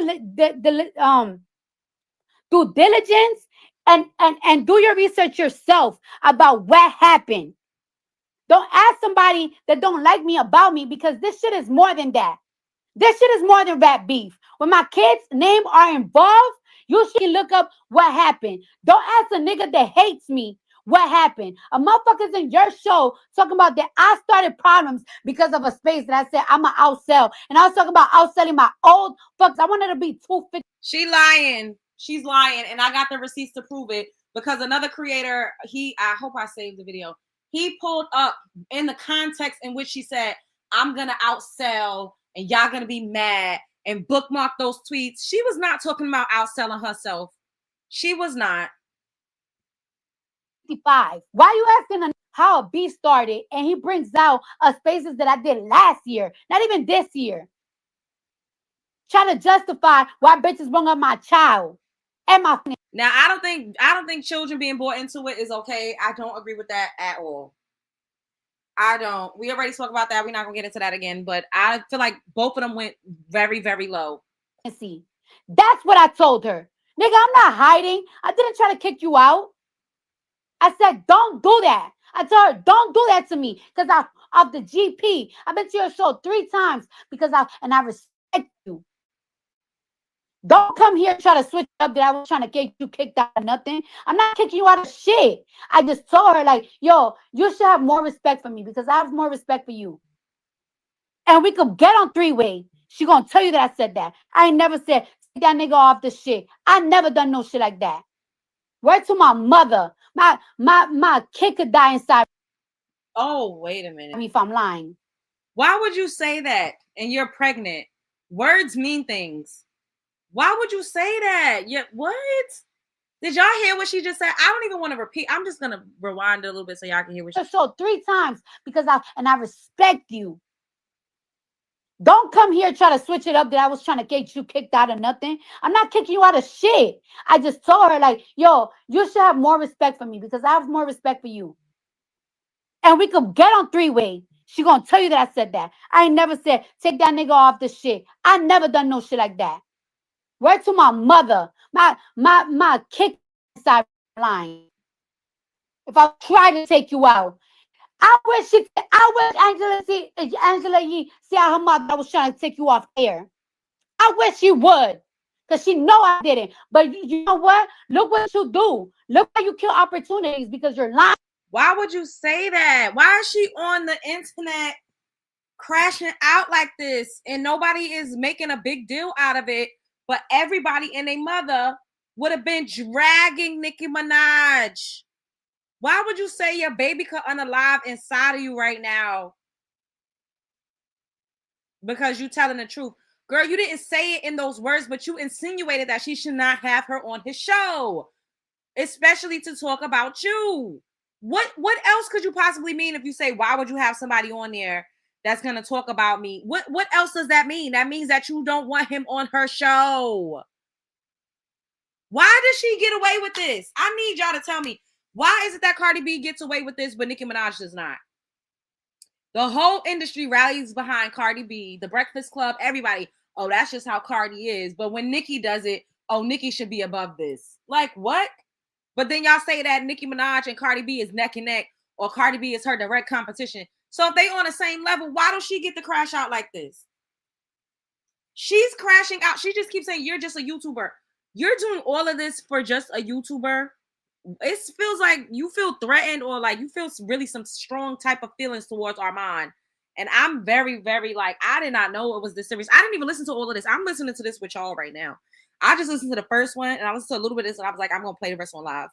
Speaker 4: due diligence, and do your research yourself about what happened. Don't ask somebody that don't like me about me, because this shit is more than that. This shit is more than rap beef. When my kids' name are involved, you should look up what happened. Don't ask a nigga that hates me what happened. A motherfucker's in your show talking about that I started problems because of a space that I said I'm going to outsell. And I was talking about outselling my old fucks. I wanted to be 250.
Speaker 1: She lying. She's lying. And I got the receipts to prove it, because another creator, I hope I saved the video. He pulled up in the context in which she said, I'm going to outsell and y'all going to be mad, and bookmark those tweets. She was not talking about outselling herself. She was not.
Speaker 4: 55. Why are you asking how a beat started, and he brings out spaces that I did last year, not even this year? Trying to justify why bitches bring up my child and my.
Speaker 1: Now, I don't think children being brought into it is okay. I don't agree with that at all. I don't. We already spoke about that. We're not gonna get into that again. But I feel like both of them went very, very low.
Speaker 4: See, that's what I told her. Nigga, I'm not hiding. I didn't try to kick you out. I said, don't do that. I told her, don't do that to me, because of the GP. I've been to your show 3 times because I respect you. Don't come here and try to switch up that I was trying to get you kicked out of nothing. I'm not kicking you out of shit. I just told her, like, yo, you should have more respect for me, because I have more respect for you. And we could get on 3-way. She gonna tell you that I said that. I ain't never said, take that nigga off the shit. I never done no shit like that. Word to my mother. My kid could die inside.
Speaker 1: Oh, wait a minute.
Speaker 4: I mean, if I'm lying.
Speaker 1: Why would you say that? And you're pregnant. Words mean things. Why would you say that? Yeah, what? Did y'all hear what she just said? I don't even want to repeat. I'm just gonna rewind it a little bit so y'all can hear what she said.
Speaker 4: So 3 times because I respect you. Don't come here try to switch it up that I was trying to get you kicked out of nothing. I'm not kicking you out of shit. I just told her, like, yo, you should have more respect for me because I have more respect for you. And we could get on 3-way. She gonna tell you that I said that. I ain't never said, take that nigga off the shit. I never done no shit like that. Word to my mother. My kick inside line. If I try to take you out. I wish Angela Yee see how her mother was trying to take you off air. I wish she would. Because she know I didn't. But you know what? Look what you do. Look how you kill opportunities because you're lying.
Speaker 1: Why would you say that? Why is she on the internet crashing out like this and nobody is making a big deal out of it? But everybody and their mother would have been dragging Nicki Minaj. Why would you say your baby could unalive inside of you right now? Because you telling the truth. Girl, you didn't say it in those words, but you insinuated that she should not have her on his show, especially to talk about you. What else could you possibly mean if you say, why would you have somebody on there that's going to talk about me? What else does that mean? That means that you don't want him on her show. Why does she get away with this? I need y'all to tell me. Why is it that Cardi B gets away with this, but Nicki Minaj does not? The whole industry rallies behind Cardi B, the Breakfast Club, everybody. Oh, that's just how Cardi is. But when Nicki does it, oh, Nicki should be above this. Like, what? But then y'all say that Nicki Minaj and Cardi B is neck and neck, or Cardi B is her direct competition. So if they on the same level, why don't she get to crash out like this? She's crashing out. She just keeps saying, you're just a YouTuber. You're doing all of this for just a YouTuber? It feels like you feel threatened or like you feel really some strong type of feelings towards Armon. And I'm very, very like, I did not know it was this serious. I didn't even listen to all of this. I'm listening to this with y'all right now. I just listened to the first one and I listened to a little bit of this and I was like, I'm going to play the rest one live.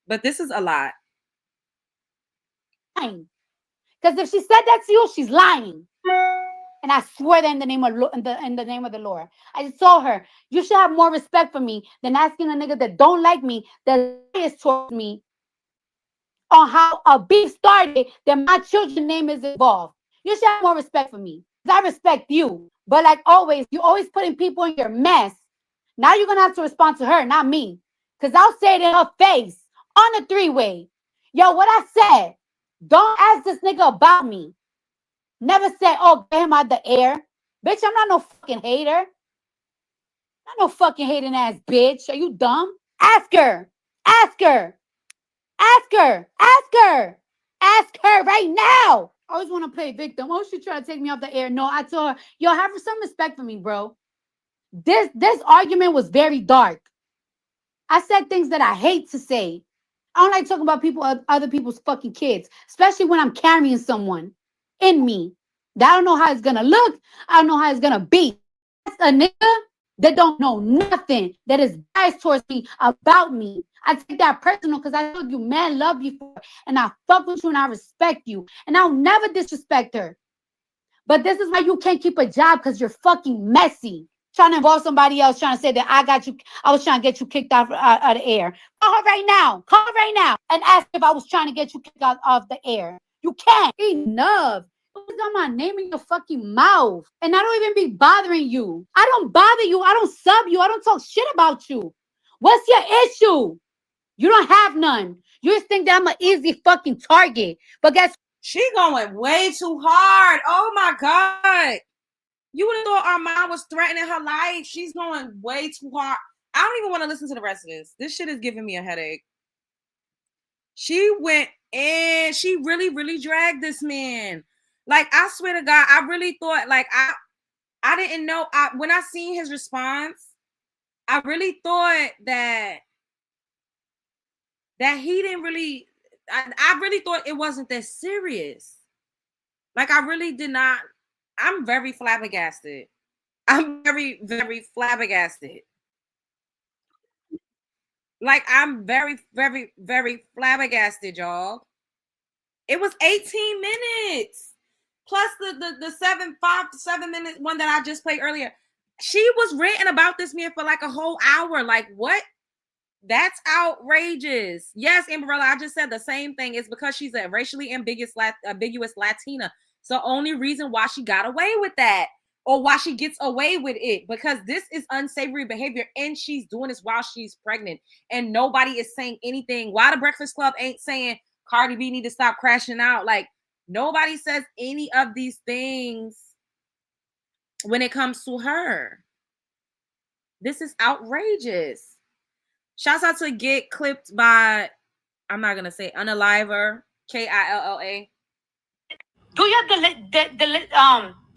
Speaker 1: But this is a lot.
Speaker 4: Because if she said that to you, she's lying. And I swear that in the name of the Lord. I just told her, you should have more respect for me than asking a nigga that don't like me, that lies towards me on how a beef started, that my children's name is involved. You should have more respect for me. Because I respect you. But like always, you always putting people in your mess. Now you're going to have to respond to her, not me. Because I'll say it in her face on the 3-way. Yo, what I said, don't ask this nigga about me. Never said, oh, get him out the air. Bitch, I'm not no fucking hater. Not no fucking hating ass bitch. Are you dumb? Ask her. Ask her. Ask her. Ask her. Ask her right now. I always want to play victim. Oh, she tried to take me off the air. No, I told her, yo, have some respect for me, bro. This argument was very dark. I said things that I hate to say. I don't like talking about other people's fucking kids, especially when I'm carrying someone in me. I don't know how it's gonna look. I don't know how it's gonna be. That's a nigga that don't know nothing, that is biased towards me about me. I take that personal because I told you, man, love you for it. And I fuck with you and I respect you. And I'll never disrespect her. But this is why you can't keep a job, because you're fucking messy. Trying to involve somebody else, trying to say that I got you, I was trying to get you kicked out of the air. Call her right now. Call her right now and ask if I was trying to get you kicked out of the air. You can't. Enough. You got my name in your fucking mouth. And I don't even be bothering you. I don't bother you. I don't sub you. I don't talk shit about you. What's your issue? You don't have none. You just think that I'm an easy fucking target. But guess
Speaker 1: she going way too hard. Oh my God. You would have thought Armon was threatening her life. She's going way too hard. I don't even want to listen to the rest of this. This shit is giving me a headache. She went in. She really, really dragged this man. Like, I swear to God, I really thought, like, I didn't know. When I seen his response, I really thought that he didn't really, I really thought it wasn't that serious. Like, I really did not. I'm very flabbergasted. I'm very, very flabbergasted. Like, I'm very, very, very flabbergasted, y'all. It was 18 minutes. plus the 7 minute one that I just played earlier. She was ranting about this man for like a whole hour. Like, what? That's outrageous. Yes, Amberella, I just said the same thing. It's because she's a racially ambiguous Latina. It's the only reason why she got away with that, or why she gets away with it, because this is unsavory behavior, and she's doing this while she's pregnant, and nobody is saying anything. Why the Breakfast Club ain't saying Cardi B need to stop crashing out? Like, nobody says any of these things when it comes to her. This is outrageous. Shouts out to Get Clipped by, I'm not gonna say Unaliver, Killa.
Speaker 4: Do your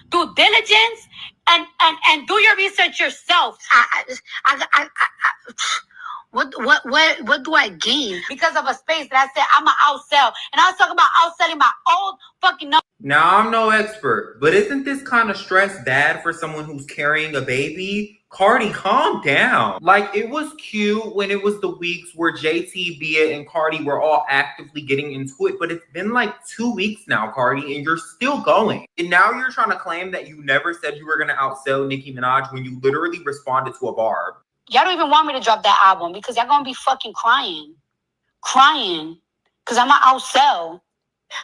Speaker 4: due diligence and do your research yourself. What do I gain because of a space that I said I'm gonna outsell? And I was talking about outselling my old fucking number.
Speaker 5: Now, I'm no expert, but isn't this kind of stress bad for someone who's carrying a baby? Cardi, calm down. Like, it was cute when it was the weeks where JT, Bia, and Cardi were all actively getting into it, but it's been like 2 weeks now, Cardi, and you're still going. And now you're trying to claim that you never said you were going to outsell Nicki Minaj when you literally responded to a barb.
Speaker 4: Y'all don't even want me to drop that album because y'all gonna be fucking crying. Because I'm gonna outsell.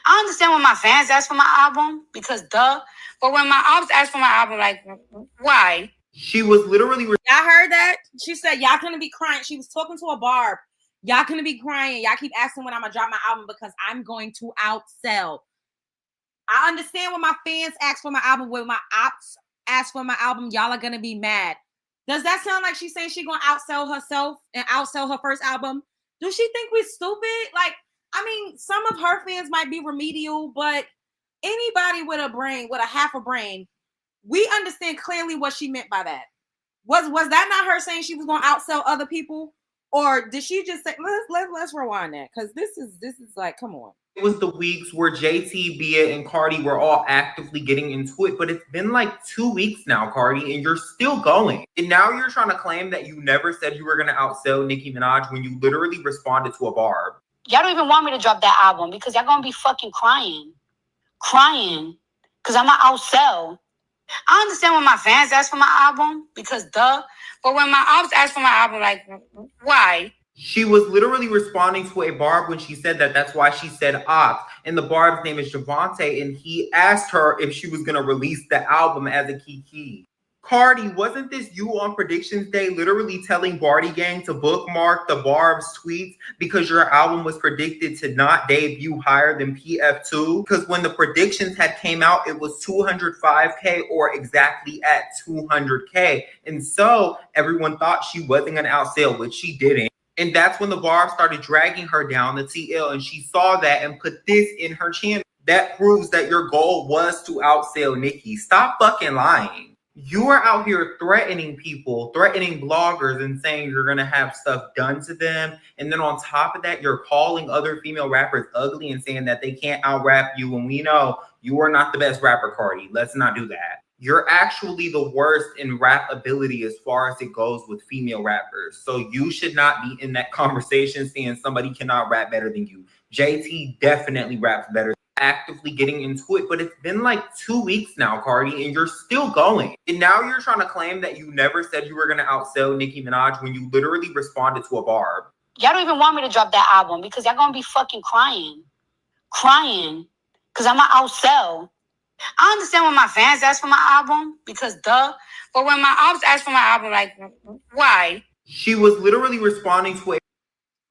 Speaker 4: I understand when my fans ask for my album, because duh. But when my ops ask for my album, like, why?
Speaker 5: She was literally...
Speaker 1: Y'all heard that? She said, y'all gonna be crying. She was talking to a barb. Y'all gonna be crying. Y'all keep asking when I'm gonna drop my album because I'm going to outsell. I understand when my fans ask for my album. When my ops ask for my album, y'all are gonna be mad. Does that sound like she's saying she's gonna outsell herself and outsell her first album? Do she think we're stupid? Like, I mean, some of her fans might be remedial, but anybody with a brain, with a half a brain, we understand clearly what she meant by that. Was that not her saying she was gonna outsell other people, or did she just say, let's rewind that, because this is like, come on.
Speaker 5: It was the weeks where JT, Bia, and Cardi were all actively getting into it, but it's been like 2 weeks now, Cardi, and you're still going. And now you're trying to claim that you never said you were going to outsell Nicki Minaj when you literally responded to a barb.
Speaker 4: Y'all don't even want me to drop that album because y'all gonna be fucking crying. Because I'm gonna outsell. I understand when my fans ask for my album, because duh. But when my ops ask for my album, like, why?
Speaker 5: She was literally responding to a barb when she said that. That's why she said ops. And the barb's name is Javante, and he asked her if she was going to release the album as a kiki. Cardi, wasn't this you on Predictions Day literally telling Bardi Gang to bookmark the barb's tweets because your album was predicted to not debut higher than PF2? Because when the predictions had came out, it was 205K or exactly at 200K. And so everyone thought she wasn't going to outsell, which she didn't. And that's when the barb started dragging her down the TL, and she saw that and put this in her channel. That proves that your goal was to outsell Nicki. Stop fucking lying. You are out here threatening people, threatening bloggers, and saying you're going to have stuff done to them. And then on top of that, you're calling other female rappers ugly and saying that they can't out-rap you. And we know you are not the best rapper, Cardi. Let's not do that. You're actually the worst in rap ability as far as it goes with female rappers. So you should not be in that conversation saying somebody cannot rap better than you. JT definitely raps better. Actively getting into it, but it's been like 2 weeks now, Cardi, and you're still going. And now you're trying to claim that you never said you were going to outsell Nicki Minaj when you literally responded to a barb.
Speaker 4: Y'all don't even want me to drop that album because y'all gonna be fucking crying. Because I'm gonna outsell. I understand when my fans ask for my album, because duh. But when my ops ask for my album, like, why?
Speaker 5: She was literally responding to it.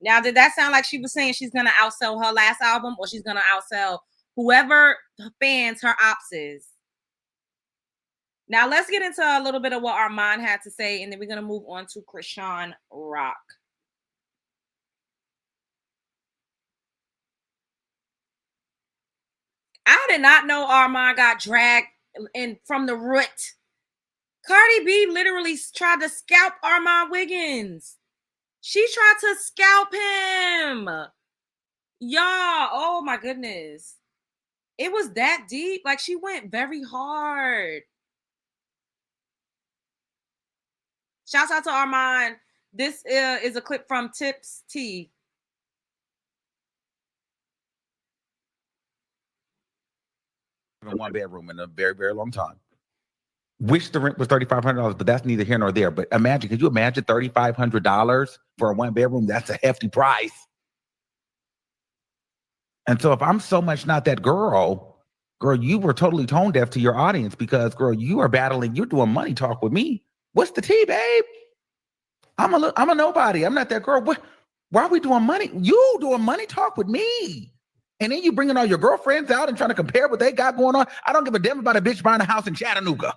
Speaker 1: Now, did that sound like she was saying she's going to outsell her last album, or she's going to outsell whoever fans her ops is? Now, let's get into a little bit of what Armon had to say, and then we're going to move on to Chrisean Rock. I did not know Armon got dragged in from the root. Cardi B literally tried to scalp Armon Wiggins. She tried to scalp him. Y'all, oh my goodness. It was that deep. Like, she went very hard. Shouts out to Armon. This is a clip from Tips T.
Speaker 6: in one bedroom in a very, very long time. Wish the rent was $3,500, but that's neither here nor there. But imagine, could you imagine $3,500 for a one bedroom? That's a hefty price. And so if I'm so much not that girl, you were totally tone deaf to your audience because, girl, you are battling. You're doing money talk with me. What's the tea, babe? I'm a nobody. I'm not that girl. Why are we doing money? You doing money talk with me. And then you bringing all your girlfriends out and trying to compare what they got going on. I don't give a damn about a bitch buying a house in Chattanooga.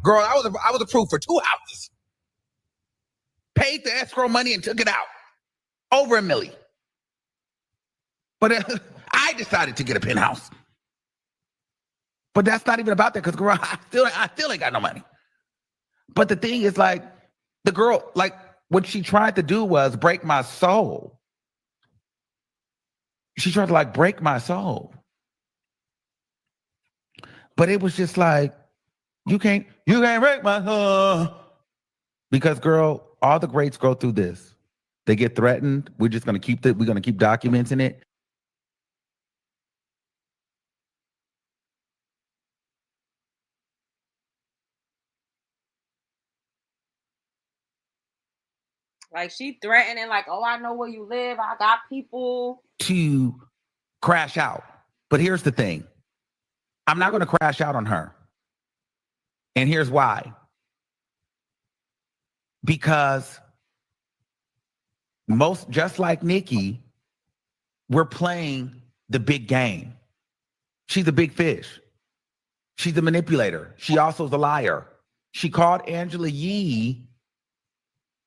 Speaker 6: Girl, I was approved for 2 houses. Paid the escrow money and took it out. Over $1 million. But I decided to get a penthouse. But that's not even about that because, girl, I still ain't got no money. But the thing is, like, the girl, like, what she tried to do was break my soul. She tried to, like, break my soul. But it was just like, you can't break my soul. Because, girl, all the greats go through this. They get threatened. We're gonna keep documenting it.
Speaker 1: Like, she threatening, like, oh, I know where you live. I got people.
Speaker 6: To crash out. But here's the thing. I'm not going to crash out on her. And here's why. Because just like Nikki, we're playing the big game. She's a big fish. She's a manipulator. She also is a liar. She called Angela Yee.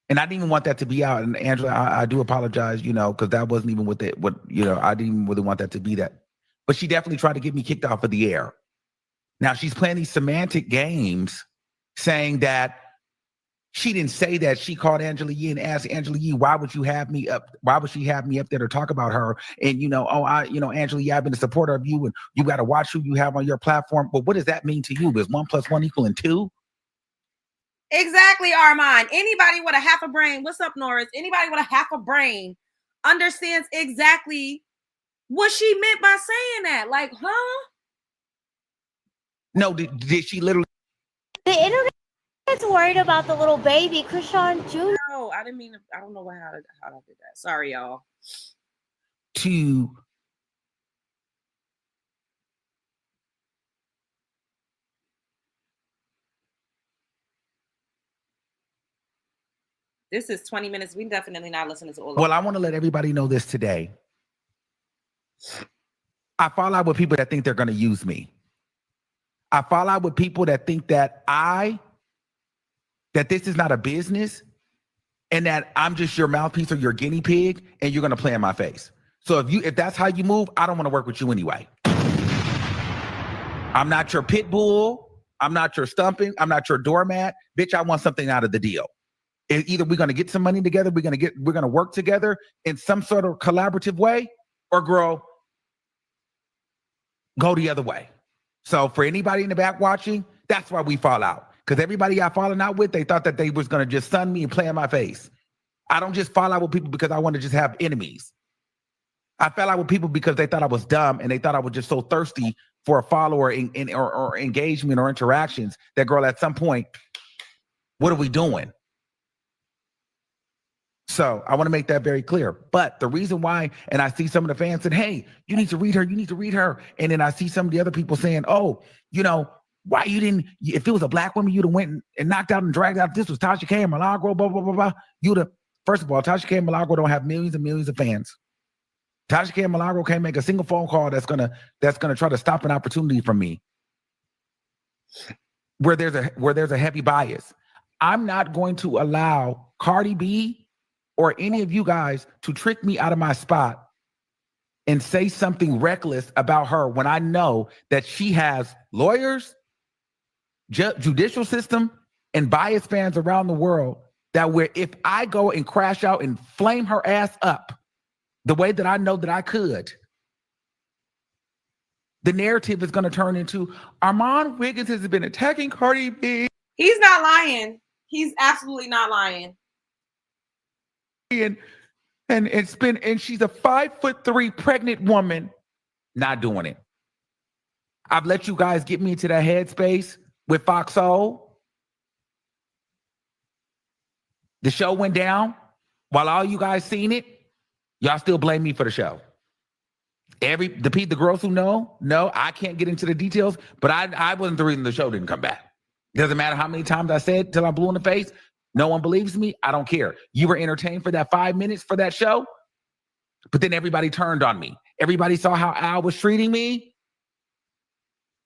Speaker 6: And I didn't even want that to be out. And Angela, I do apologize, because that wasn't even I didn't even really want that to be that. But she definitely tried to get me kicked off of the air. Now she's playing these semantic games saying that she didn't say that. She called Angela Yee and asked Angela Yee, why would she have me up there to talk about her? And, Angela Yee, I've been a supporter of you and you got to watch who you have on your platform. But what does that mean to you? Is 1 + 1 = 2?
Speaker 1: Exactly, Armon. Anybody with a half a brain, what's up, Norris? Anybody with a half a brain understands exactly what she meant by saying that. Like, huh?
Speaker 6: No, did she literally?
Speaker 7: The internet is worried about the little baby, Chrisean Jr.
Speaker 1: No, I didn't mean to, I don't know how I did that. Sorry, y'all. This is 20 minutes. We definitely not listening to all of
Speaker 6: Well, I want to let everybody know this today. I fall out with people that think they're going to use me. I fall out with people that think that this is not a business and that I'm just your mouthpiece or your guinea pig and you're going to play in my face. So if that's how you move, I don't want to work with you anyway. I'm not your pit bull. I'm not your stumping. I'm not your doormat. Bitch, I want something out of the deal. Either we're going to get some money together, we're going to work together in some sort of collaborative way, or girl, go the other way. So for anybody in the back watching, that's why we fall out. Because everybody I fallen out with, they thought that they was going to just stun me and play in my face. I don't just fall out with people because I want to just have enemies. I fell out with people because they thought I was dumb and they thought I was just so thirsty for a follower or engagement or interactions that, girl, at some point, what are we doing? So I want to make that very clear. But the reason why, and I see some of the fans saying, hey, you need to read her. And then I see some of the other people saying, oh, why you didn't, if it was a black woman, you'd have went and knocked out and dragged out. This was Tasha K and Milagro, blah, blah, blah, blah. First of all, Tasha K and Milagro don't have millions and millions of fans. Tasha K and Milagro can't make a single phone call that's gonna try to stop an opportunity from me. Where there's a heavy bias. I'm not going to allow Cardi B or any of you guys to trick me out of my spot and say something reckless about her when I know that she has lawyers, judicial system, and biased fans around the world that where if I go and crash out and flame her ass up the way that I know that I could, the narrative is going to turn into Armon Wiggins has been attacking Cardi B.
Speaker 1: He's not lying. He's absolutely not lying.
Speaker 6: And she's a 5'3" pregnant woman, not doing it. I've let you guys get me into that headspace with Foxhole. The show went down. While all you guys seen it, y'all still blame me for the show. The girls who know, I can't get into the details, but I wasn't the reason the show didn't come back. Doesn't matter how many times I said till I'm blue in the face. No one believes me. I don't care. You were entertained for that 5 minutes for that show, but then everybody turned on me. Everybody saw how Al was treating me,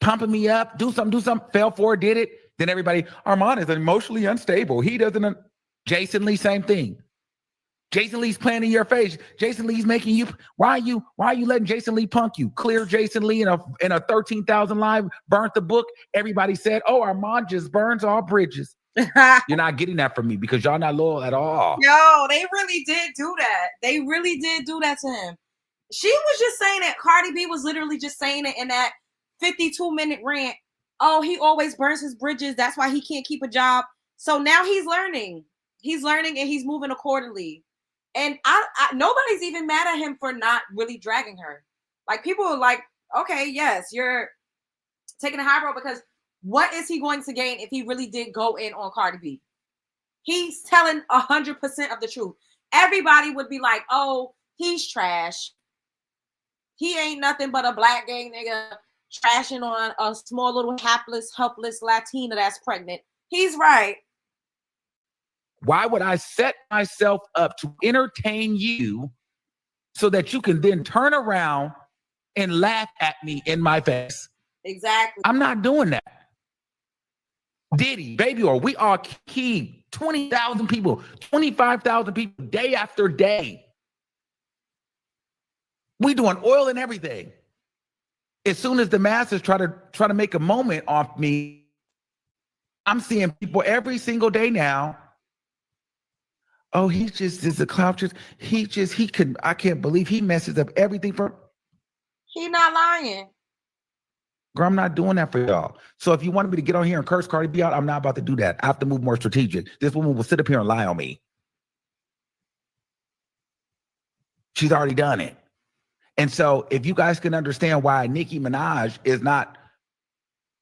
Speaker 6: pumping me up, do something, fell for it, did it. Then everybody, Armon is emotionally unstable. He doesn't, Jason Lee, same thing. Jason Lee's playing in your face. Jason Lee's making you. Why are you letting Jason Lee punk you? Clear Jason Lee in a 13,000 live, burnt the book. Everybody said, "Oh, Armon just burns all bridges." You're not getting that from me because y'all not loyal at all.
Speaker 1: Yo, they really did do that. They really did do that to him. She was just saying it. Cardi B was literally just saying it in that 52-minute rant. Oh, he always burns his bridges. That's why he can't keep a job. So now he's learning. He's learning and he's moving accordingly. And nobody's even mad at him for not really dragging her. Like, people are like, okay, yes, you're taking a high road, because what is he going to gain if he really did go in on Cardi B? He's telling 100% of the truth. Everybody would be like, oh, he's trash. He ain't nothing but a black gay nigga trashing on a small little helpless Latina that's pregnant. He's right.
Speaker 6: Why would I set myself up to entertain you so that you can then turn around and laugh at me in my face?
Speaker 1: Exactly.
Speaker 6: I'm not doing that. Diddy, Baby Oil, we are key. 20,000 people, 25,000 people day after day. We doing oil and everything. As soon as the masses try to make a moment off me, I'm seeing people every single day now. Oh, he just is a clout. I can't believe he messes up everything for.
Speaker 1: He not lying.
Speaker 6: Girl, I'm not doing that for y'all. So if you wanted me to get on here and curse Cardi B out, I'm not about to do that. I have to move more strategic. This woman will sit up here and lie on me. She's already done it. And so if you guys can understand why Nicki Minaj is not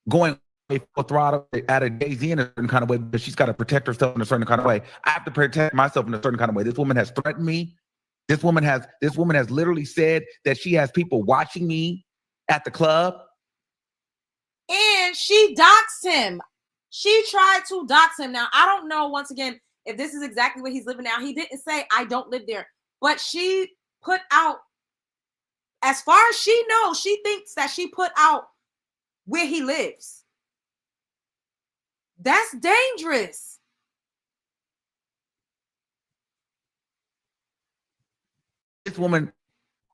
Speaker 6: going full throttle at a Jay-Z in a certain kind of way, because she's got to protect herself in a certain kind of way, I have to protect myself in a certain kind of way. This woman has threatened me. This woman has literally said that she has people watching me at the club.
Speaker 1: And she doxed him. She tried to dox him. Now, I don't know, once again, if this is exactly where he's living now. He didn't say, I don't live there. But she put out, as far as she knows, she thinks that she put out where he lives. That's dangerous.
Speaker 6: This woman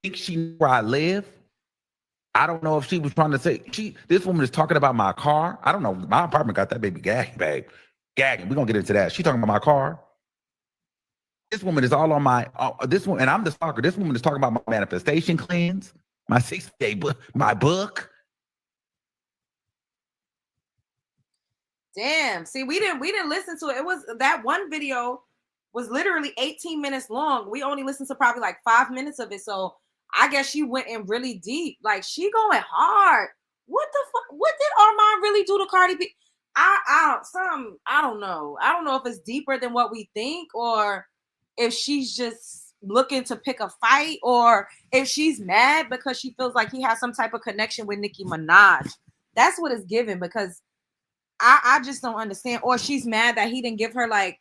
Speaker 6: thinks she knows where I live. I don't know if she was trying to say, this woman is talking about my car. I don't know. My apartment got that baby gagging, babe. Gagging. We're going to get into that. She's talking about my car. This woman is all on my, this one, and I'm the stalker. This woman is talking about my manifestation cleanse, my 60-day book, my book.
Speaker 1: Damn. See, we didn't listen to it. It was, that one video was literally 18 minutes long. We only listened to probably like 5 minutes of it. So I guess she went in really deep. Like, she going hard. What the fuck? What did Armon really do to Cardi B? I don't know. I don't know if it's deeper than what we think, or if she's just looking to pick a fight, or if she's mad because she feels like he has some type of connection with Nicki Minaj. That's what it's given, because I just don't understand. Or she's mad that he didn't give her like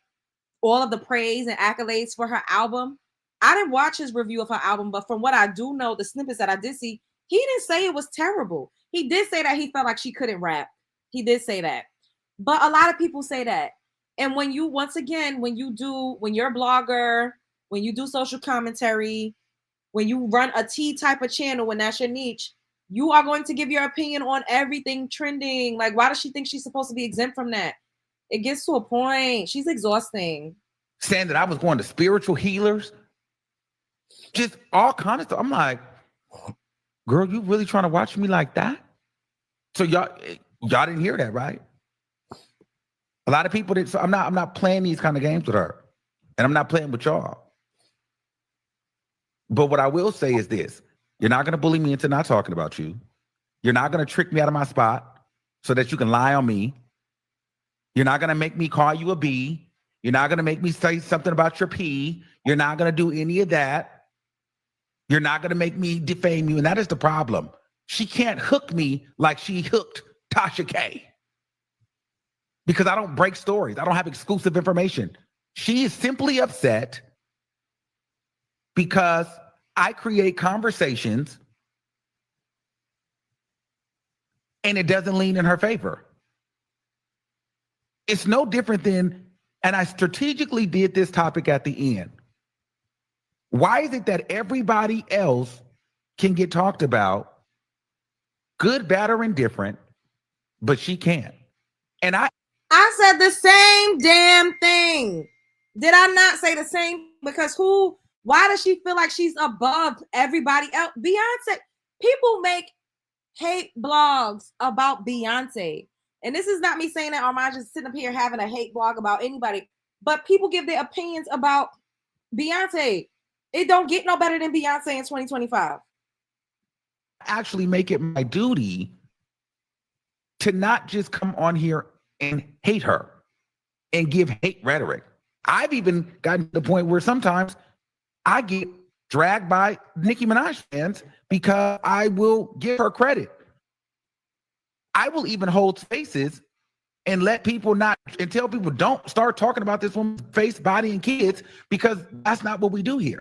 Speaker 1: all of the praise and accolades for her album. I didn't watch his review of her album, but from what I do know, the snippets that I did see, he didn't say it was terrible. He did say that he felt like she couldn't rap. He did say that. But a lot of people say that. And when you, once again, when you're a blogger, when you do social commentary, when you run a T type of channel, when that's your niche, you are going to give your opinion on everything trending. Like, why does she think she's supposed to be exempt from that? It gets to a point. She's exhausting.
Speaker 6: Saying that I was going to spiritual healers, just all kinds of stuff. I'm like, girl, you really trying to watch me like that? So y'all didn't hear that, right? A lot of people did. So I'm not playing these kind of games with her, and I'm not playing with y'all. But what I will say is this: you're not going to bully me into not talking about you. You're not going to trick me out of my spot so that you can lie on me. You're not going to make me call you a B. You're not going to make me say something about your P. You're not going to do any of that. You're not going to make me defame you. And that is the problem. She can't hook me like she hooked Tasha K. Because I don't break stories. I don't have exclusive information. She is simply upset because I create conversations and it doesn't lean in her favor. It's no different than, and I strategically did this topic at the end. Why is it that everybody else can get talked about, good, bad, or indifferent, but she can't? And I
Speaker 1: said the same damn thing. Did I not say the same? Because why does she feel like she's above everybody else? Beyonce, people make hate blogs about Beyonce. And this is not me saying that Armon just sitting up here having a hate blog about anybody, but people give their opinions about Beyonce. It don't get no better than Beyonce in 2025.
Speaker 6: Actually make it my duty to not just come on here and hate her and give hate rhetoric. I've even gotten to the point where sometimes I get dragged by Nicki Minaj fans because I will give her credit. I will even hold spaces and let people and tell people don't start talking about this woman's face, body, and kids, because that's not what we do here.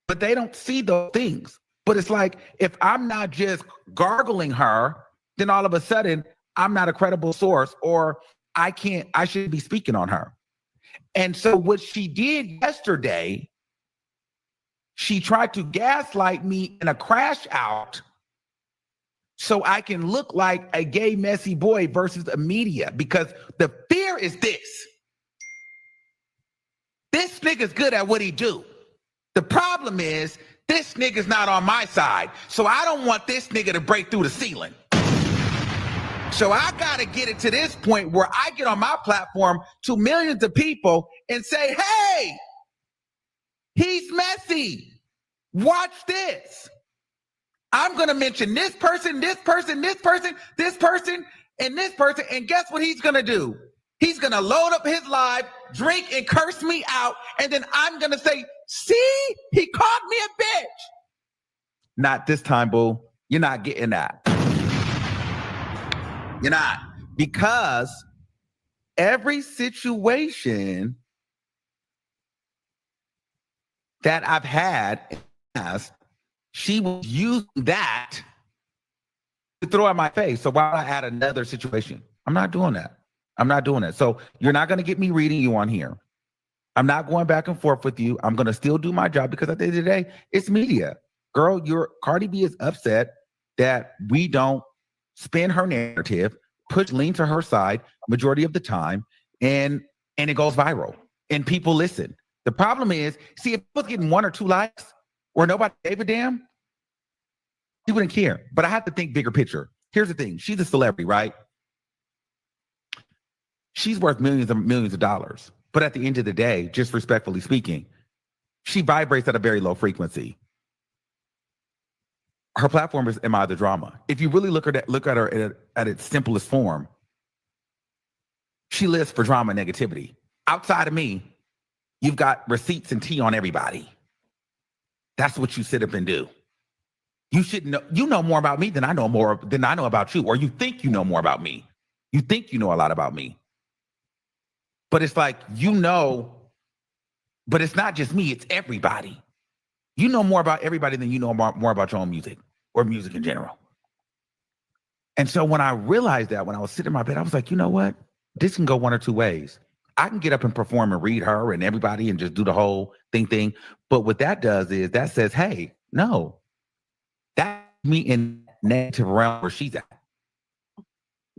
Speaker 6: But they don't see those things. But it's like, if I'm not just gargling her, then all of a sudden I'm not a credible source, or I shouldn't be speaking on her. And so what she did yesterday, she tried to gaslight me in a crash out so I can look like a gay, messy boy versus the media, because the fear is this. This nigga's good at what he do. The problem is this nigga's not on my side. So I don't want this nigga to break through the ceiling. So I gotta get it to this point where I get on my platform to millions of people and say, hey, he's messy. Watch this. I'm gonna mention this person, this person, this person, this person, and this person. And guess what he's gonna do? He's gonna load up his live, drink and curse me out. And then I'm gonna say, see, he called me a bitch. Not this time, boo. You're not getting that. You're not. Because every situation that I've had in the past, she was using that to throw at my face. So why would I add another situation? I'm not doing that. I'm not doing that. So you're not going to get me reading you on here. I'm not going back and forth with you. I'm going to still do my job, because at the end of the day, it's media. Girl, Cardi B is upset that we don't spin her narrative, lean to her side majority of the time, and it goes viral and people listen. The problem is, see, if it was getting 1 or 2 likes or nobody gave a damn, she wouldn't care. But I have to think bigger picture. Here's the thing. She's a celebrity, right? She's worth millions and millions of dollars. But at the end of the day, just respectfully speaking, she vibrates at a very low frequency. Her platform is Am I the Drama? If you really look at her at its simplest form, she lives for drama and negativity. Outside of me, you've got receipts and tea on everybody. That's what you sit up and do. You should know. You know more about me than I know about you, or you think you know more about me. You think you know a lot about me. But it's like, but it's not just me, it's everybody. You know more about everybody than you know more about your own music or music in general. And so when I realized that, when I was sitting in my bed, I was like, you know what? This can go 1 or 2 ways. I can get up and perform and read her and everybody and just do the whole thing. But what that does is that says, hey, no, that's me in negative realm where she's at.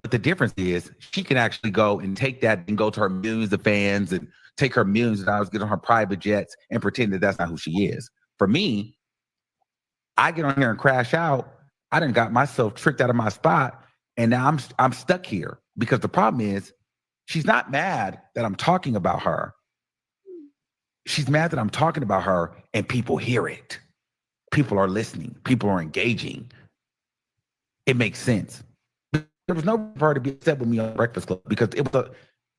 Speaker 6: But the difference is she can actually go and take that and go to her millions of fans and take her millions of dollars, get on her private jets and pretend that that's not who she is. For me, I get on here and crash out. I done got myself tricked out of my spot, and now I'm stuck here, because the problem is she's not mad that I'm talking about her. She's mad that I'm talking about her and people hear it. People are listening. People are engaging. it makes sense. There was no reason for her to be upset with me on Breakfast Club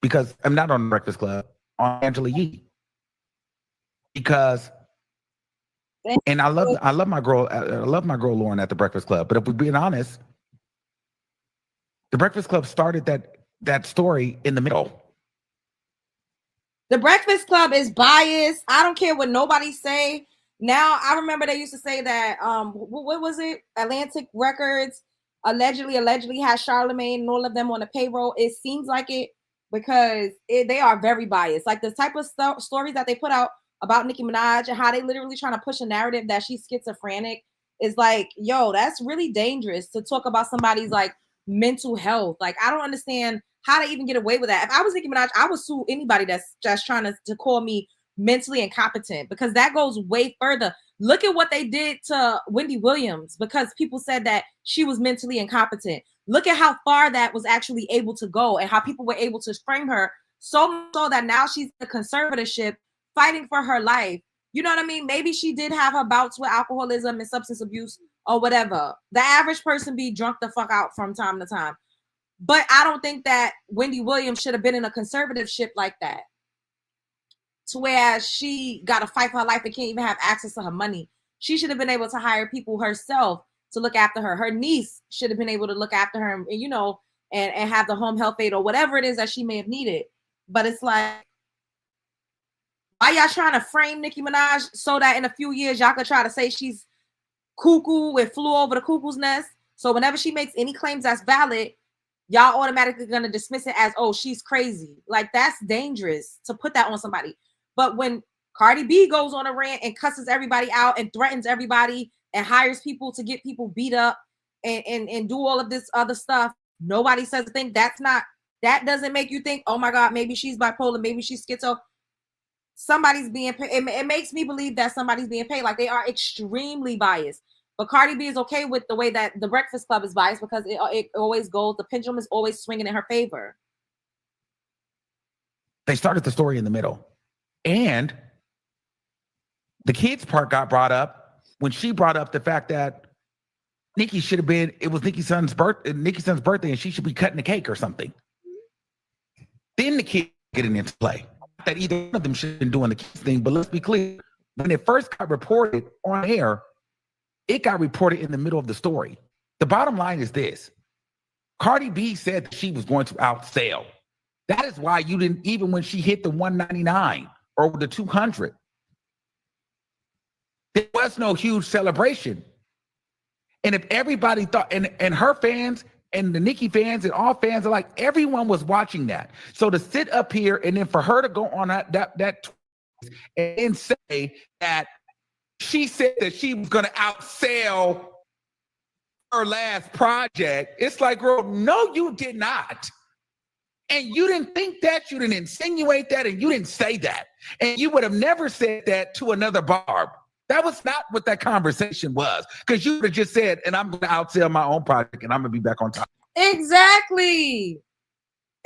Speaker 6: because I'm not on Breakfast Club, on Angela Yee. Because, and I love my girl Lauren at the Breakfast Club. But if we're being honest, the Breakfast Club started that story in the middle.
Speaker 1: The Breakfast Club is biased. I don't care what nobody say. Now, I remember they used to say that, what was it? Atlantic Records allegedly had Charlamagne and all of them on the payroll. It seems like it because they are very biased. Like the type of stories that they put out about Nicki Minaj and how they literally trying to push a narrative that she's schizophrenic is like, yo, that's really dangerous to talk about somebody's like mental health. Like, I don't understand how to even get away with that. If I was Nicki Minaj, I would sue anybody that's just trying to call me mentally incompetent, because that goes way further. Look at what they did to Wendy Williams because people said that she was mentally incompetent. Look at how far that was actually able to go and how people were able to frame her so that now she's in a conservatorship fighting for her life. You know what I mean? Maybe she did have her bouts with alcoholism and substance abuse or whatever. The average person be drunk the fuck out from time to time. But I don't think that Wendy Williams should have been in a conservatorship like that, to where she got to fight for her life and can't even have access to her money. She should have been able to hire people herself to look after her. Her niece should have been able to look after her and you know, and have the home health aid or whatever it is that she may have needed. But it's like, why y'all trying to frame Nicki Minaj so that in a few years y'all could try to say she's cuckoo and flew over the cuckoo's nest? So whenever she makes any claims that's valid, y'all automatically gonna dismiss it as, oh, she's crazy. Like, that's dangerous to put that on somebody. But when Cardi B goes on a rant and cusses everybody out and threatens everybody and hires people to get people beat up and do all of this other stuff, nobody says a thing. That doesn't make you think, oh my God, maybe she's bipolar, maybe she's schizo. Somebody's being paid. It makes me believe that somebody's being paid. Like, they are extremely biased. But Cardi B is okay with the way that the Breakfast Club is biased because it always goes, the pendulum is always swinging in her favor.
Speaker 6: They started the story in the middle. And the kids part got brought up when she brought up the fact that Nicki should have been, it was Nicki's son's birthday and she should be cutting the cake or something. Then the kids getting into play. Not that either one of them should have been doing the kids thing, but let's be clear. When it first got reported on air, it got reported in the middle of the story. The bottom line is this. Cardi B said that she was going to outsell. That is why you didn't, even when she hit the 199 or the 200, there was no huge celebration. And if everybody thought, and her fans and the Nicki fans and all fans are like, everyone was watching that. So to sit up here and then for her to go on that and say that she said that she was going to outsell her last project, it's like, girl, no, you did not. And you didn't think that, you didn't insinuate that, and you didn't say that. And you would have never said that to another Barb. That was not what that conversation was. Because you would have just said, and I'm going to outsell my own project, and I'm going to be back on top.
Speaker 1: Exactly.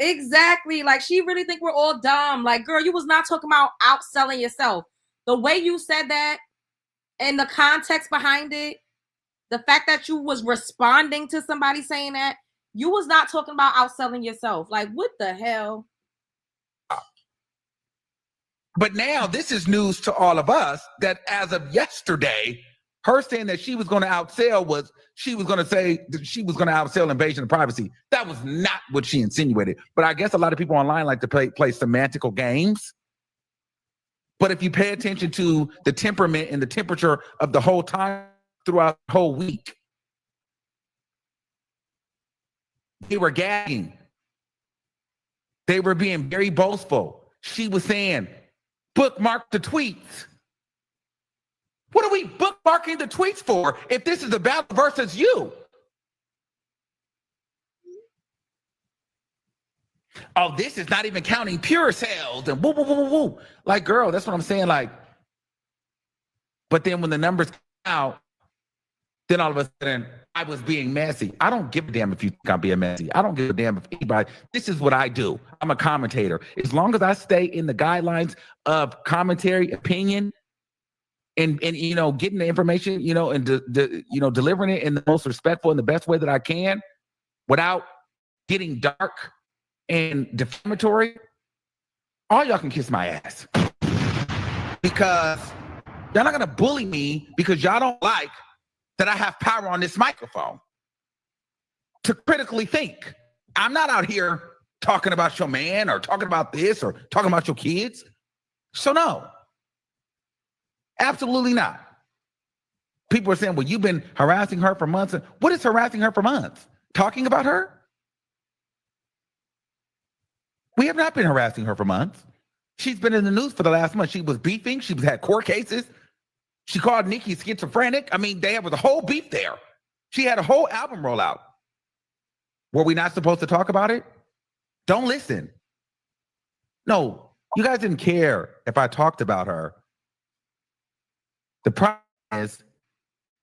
Speaker 1: Like, she really think we're all dumb. Like, girl, you was not talking about outselling yourself. The way you said that and the context behind it, the fact that you was responding to somebody saying that, you was not talking about outselling yourself. Like, what the hell?
Speaker 6: But now this is news to all of us that as of yesterday, her saying that she was going to outsell was she was going to say that she was going to outsell invasion of privacy. That was not what she insinuated. But I guess a lot of people online like to play semantical games. But if you pay attention to the temperament and the temperature of the whole time throughout the whole week, they were gagging. They were being very boastful. She was saying, bookmark the tweets. What are we bookmarking the tweets for if this is about versus you? Oh, this is not even counting pure sales and woo, woo, woo, woo, woo. Like, girl, that's what I'm saying. Like, but then when the numbers come out, then all of a sudden, I was being messy. I don't give a damn if you think I'm being messy. I don't give a damn if anybody. This is what I do. I'm a commentator. As long as I stay in the guidelines of commentary, opinion, and you know, getting the information, you know, and delivering it in the most respectful and the best way that I can without getting dark and defamatory, all y'all can kiss my ass. Because y'all not gonna bully me because y'all don't like that I have power on this microphone to critically think. I'm not out here talking about your man or talking about this or talking about your kids. So no, absolutely not. People are saying, well, you've been harassing her for months. What is harassing her for months? Talking about her? We have not been harassing her for months. She's been in the news for the last month. She was beefing. She's had court cases. She called Nicki schizophrenic. I mean, there was a whole beef there. She had a whole album roll out. Were we not supposed to talk about it? Don't listen. No, you guys didn't care if I talked about her. The problem is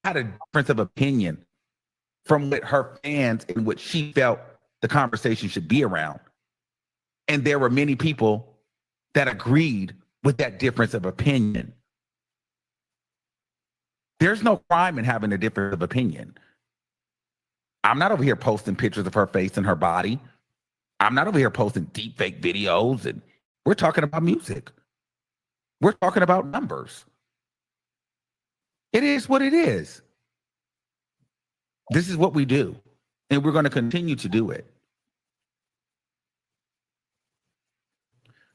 Speaker 6: I had a difference of opinion from what her fans and what she felt the conversation should be around. And there were many people that agreed with that difference of opinion. There's no crime in having a difference of opinion. I'm not over here posting pictures of her face and her body. I'm not over here posting deep fake videos. And we're talking about music. We're talking about numbers. It is what it is. This is what we do. And we're going to continue to do it.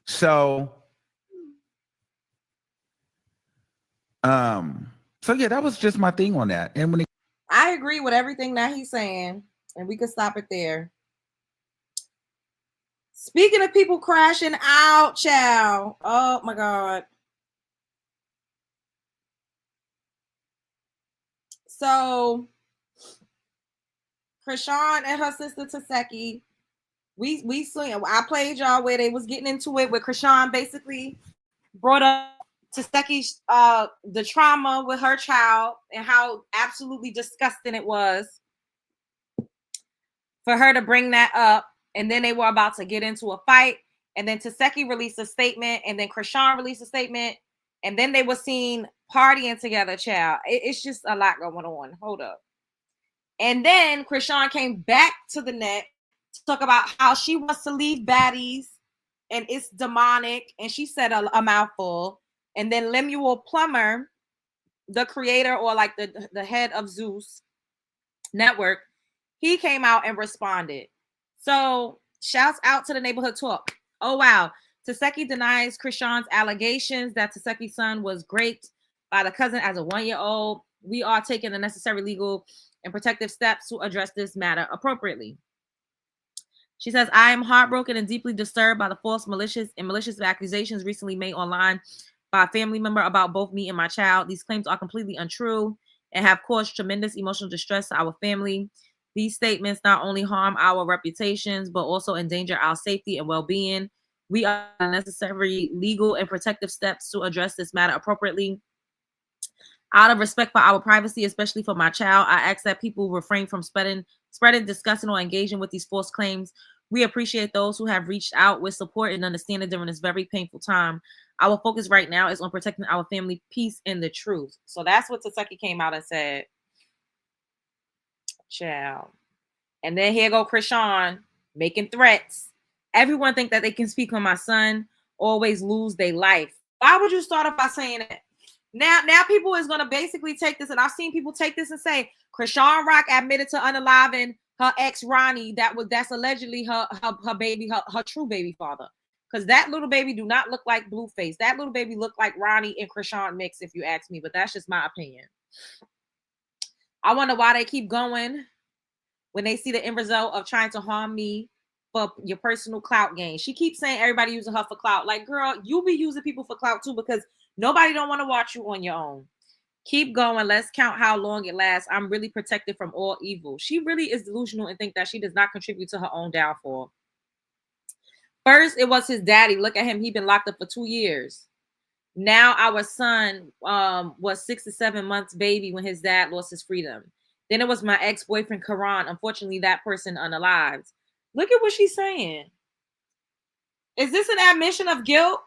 Speaker 6: So yeah, that was just my thing on that. And when
Speaker 1: I agree with everything that he's saying, and we could stop it there. Speaking of people crashing out, child. Oh my God. So Chrisean and her sister Taseki, I played y'all where they was getting into it, where Chrisean basically brought up Taseki's the trauma with her child and how absolutely disgusting it was for her to bring that up. And then they were about to get into a fight. And then Taseki released a statement. And then Chrisean released a statement. And then they were seen partying together, child. It's just a lot going on. Hold up. And then Chrisean came back to the net to talk about how she wants to leave baddies and it's demonic. And she said a mouthful. And then Lemuel Plummer, the creator or like the head of Zues Network, he came out and responded. So shouts out to the neighborhood talk. Oh, wow. Taseki denies Chrisean's allegations that Taseki's son was raped by the cousin as a 1-year-old. We are taking the necessary legal and protective steps to address this matter appropriately. She says, I am heartbroken and deeply disturbed by the false malicious accusations recently made online by a family member about both me and my child. These claims are completely untrue and have caused tremendous emotional distress to our family. These statements not only harm our reputations, but also endanger our safety and well-being. We are necessary legal and protective steps to address this matter appropriately. Out of respect for our privacy, especially for my child, I ask that people refrain from spreading, discussing, or engaging with these false claims. We appreciate those who have reached out with support and understanding during this very painful time. Our focus right now is on protecting our family peace and the truth. So that's what Taseki came out and said. Child. And then here go Chrisean making threats. Everyone think that they can speak on my son, always lose their life. Why would you start off by saying that? Now people is going to basically take this, and I've seen people take this and say, Chrisean Rock admitted to unaliving her ex Ronnie. That's allegedly her baby, her true baby father. Because that little baby do not look like Blueface. That little baby look like Ronnie and Chrisean mix, if you ask me. But that's just my opinion. I wonder why they keep going when they see the end result of trying to harm me for your personal clout gain. She keeps saying everybody using her for clout. Like, girl, you be using people for clout too, because nobody don't want to watch you on your own. Keep going. Let's count how long it lasts. I'm really protected from all evil. She really is delusional and think that she does not contribute to her own downfall. First, it was his daddy. Look at him. He's been locked up for 2 years. Now our son was 6 to 7 months baby when his dad lost his freedom. Then it was my ex-boyfriend, Karan. Unfortunately, that person unalived. Look at what she's saying. Is this an admission of guilt?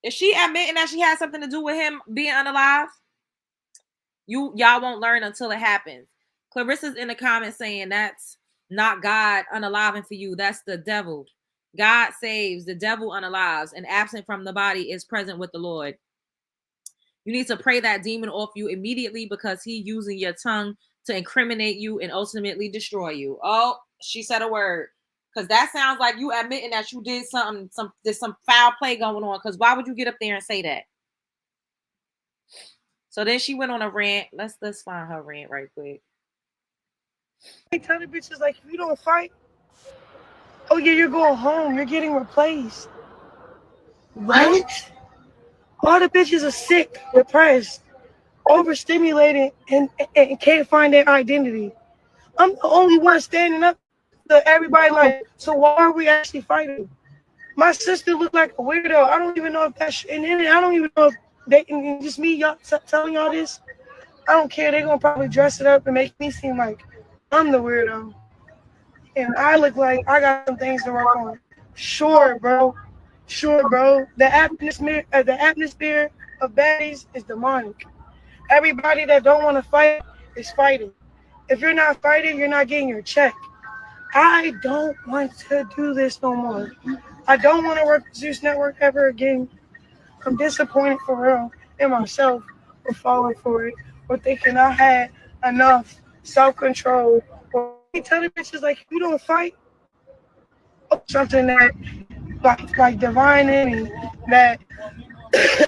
Speaker 1: Is she admitting that she had something to do with him being unalive? Y'all won't learn until it happens. Clarissa's in the comments saying that's not God unaliving for you. That's the devil. God saves, the devil unalives, and absent from the body is present with the Lord. You need to pray that demon off you immediately because he using your tongue to incriminate you and ultimately destroy you. Oh, she said a word. Because that sounds like you admitting that you did something, there's some foul play going on. Because why would you get up there and say that? So then she went on a rant. Let's find her rant right quick.
Speaker 8: They tell the bitches, like, if you don't fight, oh yeah, you're going home. You're getting replaced. What? All the bitches are sick, depressed, overstimulated, and can't find their identity. I'm the only one standing up to everybody like, so why are we actually fighting? My sister looked like a weirdo. I don't even know if that's, and then I don't even know if they, and just me y'all telling y'all this, I don't care. They're going to probably dress it up and make me seem like I'm the weirdo. And I look like I got some things to work on. Sure, bro. The atmosphere of baddies is demonic. Everybody that don't want to fight is fighting. If you're not fighting, you're not getting your check. I don't want to do this no more. I don't want to work with Zues Network ever again. I'm disappointed for real in myself for falling for it, or thinking I had enough self-control. Or tell the bitches, like, if you don't fight, something that like divine in me, that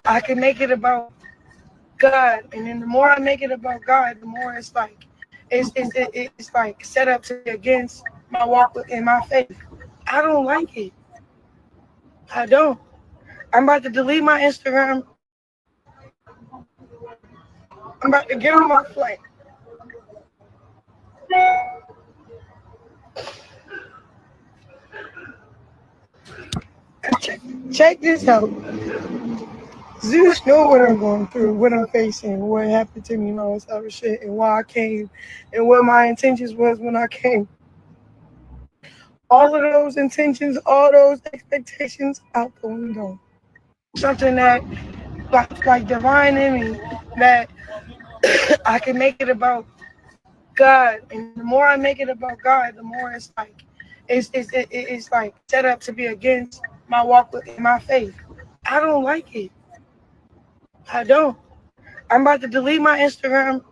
Speaker 8: I can make it about God. And then the more I make it about God, the more it's like it's like set up to be against my walk in my faith. I don't like it. I don't. I'm about to delete my Instagram. I'm about to get on my flight. Check this out. Zeus know what I'm going through, what I'm facing, what happened to me, and all this other shit, and why I came, and what my intentions was when I came. All of those intentions, all those expectations out the window. Something that like divine in me, that I can make it about God. And the more I make it about God, the more it's like set up to be against my walk in my faith. I don't like it. I don't. I'm about to delete my Instagram.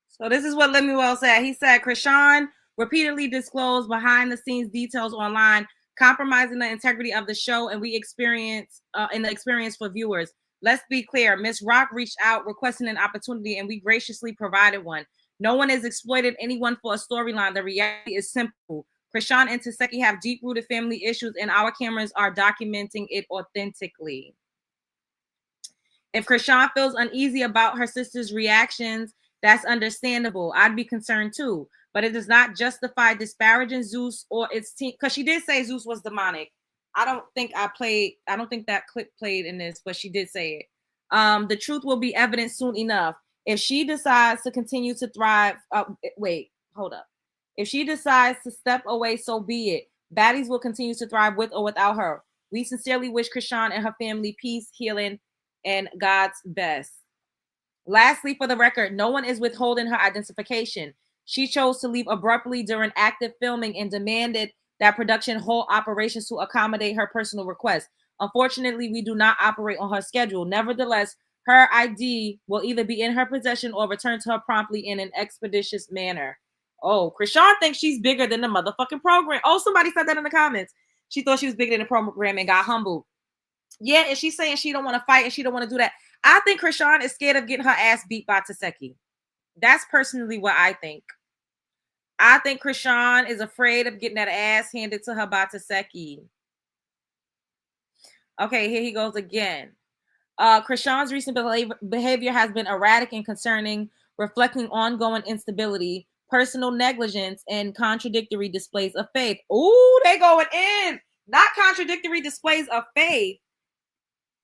Speaker 1: So this is what Lemuel said. He said, Chrisean repeatedly disclosed behind-the-scenes details online, compromising the integrity of the show, and the experience for viewers. Let's be clear. Miss Rock reached out requesting an opportunity, and we graciously provided one. No one has exploited anyone for a storyline. The reality is simple. Chrisean and Tesehki have deep-rooted family issues, and our cameras are documenting it authentically. If Chrisean feels uneasy about her sister's reactions, that's understandable. I'd be concerned too. But it does not justify disparaging Zues or its team. Because she did say Zues was demonic. I don't think that clip played in this, but she did say it. The truth will be evident soon enough. If she decides to continue to thrive, If she decides to step away, so be it. Baddies will continue to thrive with or without her. We sincerely wish Chrisean and her family peace, healing, and God's best. Lastly, for the record, no one is withholding her identification. She chose to leave abruptly during active filming and demanded that production halt operations to accommodate her personal request. Unfortunately, we do not operate on her schedule. Nevertheless, her ID will either be in her possession or returned to her promptly in an expeditious manner. Oh, Chrisean thinks she's bigger than the motherfucking program. Oh, somebody said that in the comments. She thought she was bigger than the program and got humbled. Yeah, and she's saying she don't want to fight and she don't want to do that. I think Chrisean is scared of getting her ass beat by Tesehki. That's personally what I think. I think Chrisean is afraid of getting that ass handed to her by Tesehki. Okay, here he goes again. Chrisean's recent behavior has been erratic and concerning, reflecting ongoing instability, personal negligence, and contradictory displays of faith. Ooh, they going in. Not contradictory displays of faith.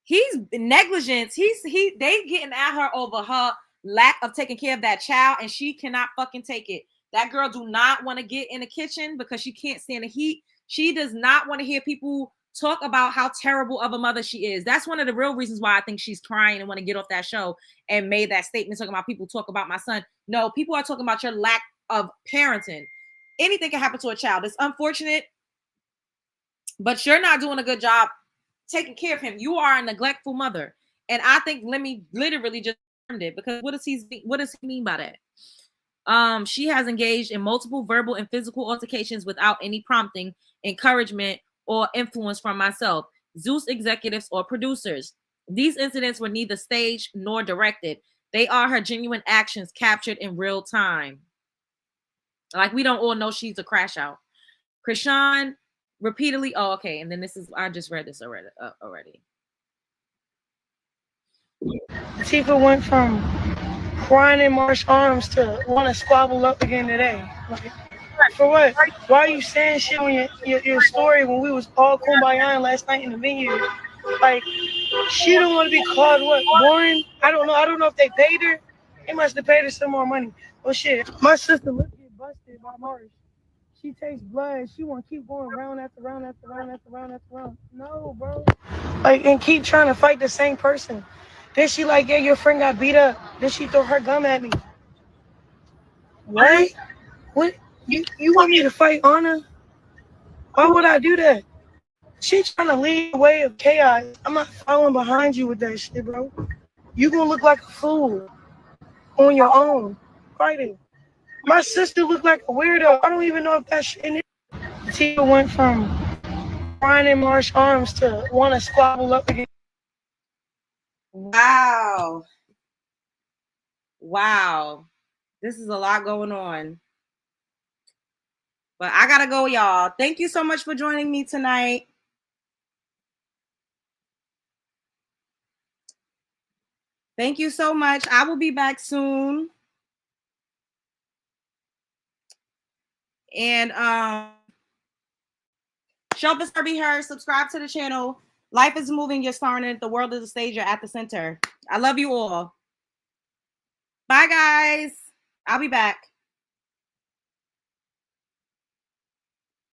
Speaker 1: He's negligence. They getting at her over her lack of taking care of that child, and she cannot fucking take it. That girl do not want to get in the kitchen because she can't stand the heat. She does not want to hear people talk about how terrible of a mother she is. That's one of the real reasons why I think she's crying and want to get off that show and made that statement talking about people talk about my son. No, people are talking about your lack of parenting. Anything can happen to a child. It's unfortunate, but you're not doing a good job taking care of him. You are a neglectful mother. And I think Lemmy literally just termed it, because what does he mean by that? She has engaged in multiple verbal and physical altercations without any prompting, encouragement, or influence from myself, Zues executives, or producers. These incidents were neither staged nor directed. They are her genuine actions captured in real time. Like, we don't all know she's a crash out. Chrisean repeatedly, oh, okay, and then this is, I just read this already.
Speaker 8: Tifa went from crying in Marsh's arms to want to squabble up again today. Like, for what? Why are you saying shit on your story when we was all kumbaya last night in the venue? Like, she don't want to be called what? Boring? I don't know if they paid her. They must have paid her some more money. Oh shit. My sister let's get busted by Marsh. She takes blood. She want to keep going round after round after round after round after round. No, bro. Like, and keep trying to fight the same person. Then she like, yeah, your friend got beat up. Then she throw her gum at me. What? What? You want me to fight Anna? Why would I do that? She trying to lead the way of chaos. I'm not following behind you with that shit, bro. You gonna look like a fool on your own fighting. My sister looked like a weirdo. I don't even know if that shit in it. Tia went from crying in Marsh's arms to want to squabble up again.
Speaker 1: Wow. This is a lot going on. But I gotta go, y'all. Thank you so much for joining me tonight. Thank you so much. I will be back soon. And show up and be heard. Subscribe to the channel. Life is moving. You're starring it. The world is a stage. You're at the center. I love you all. Bye, guys. I'll be back.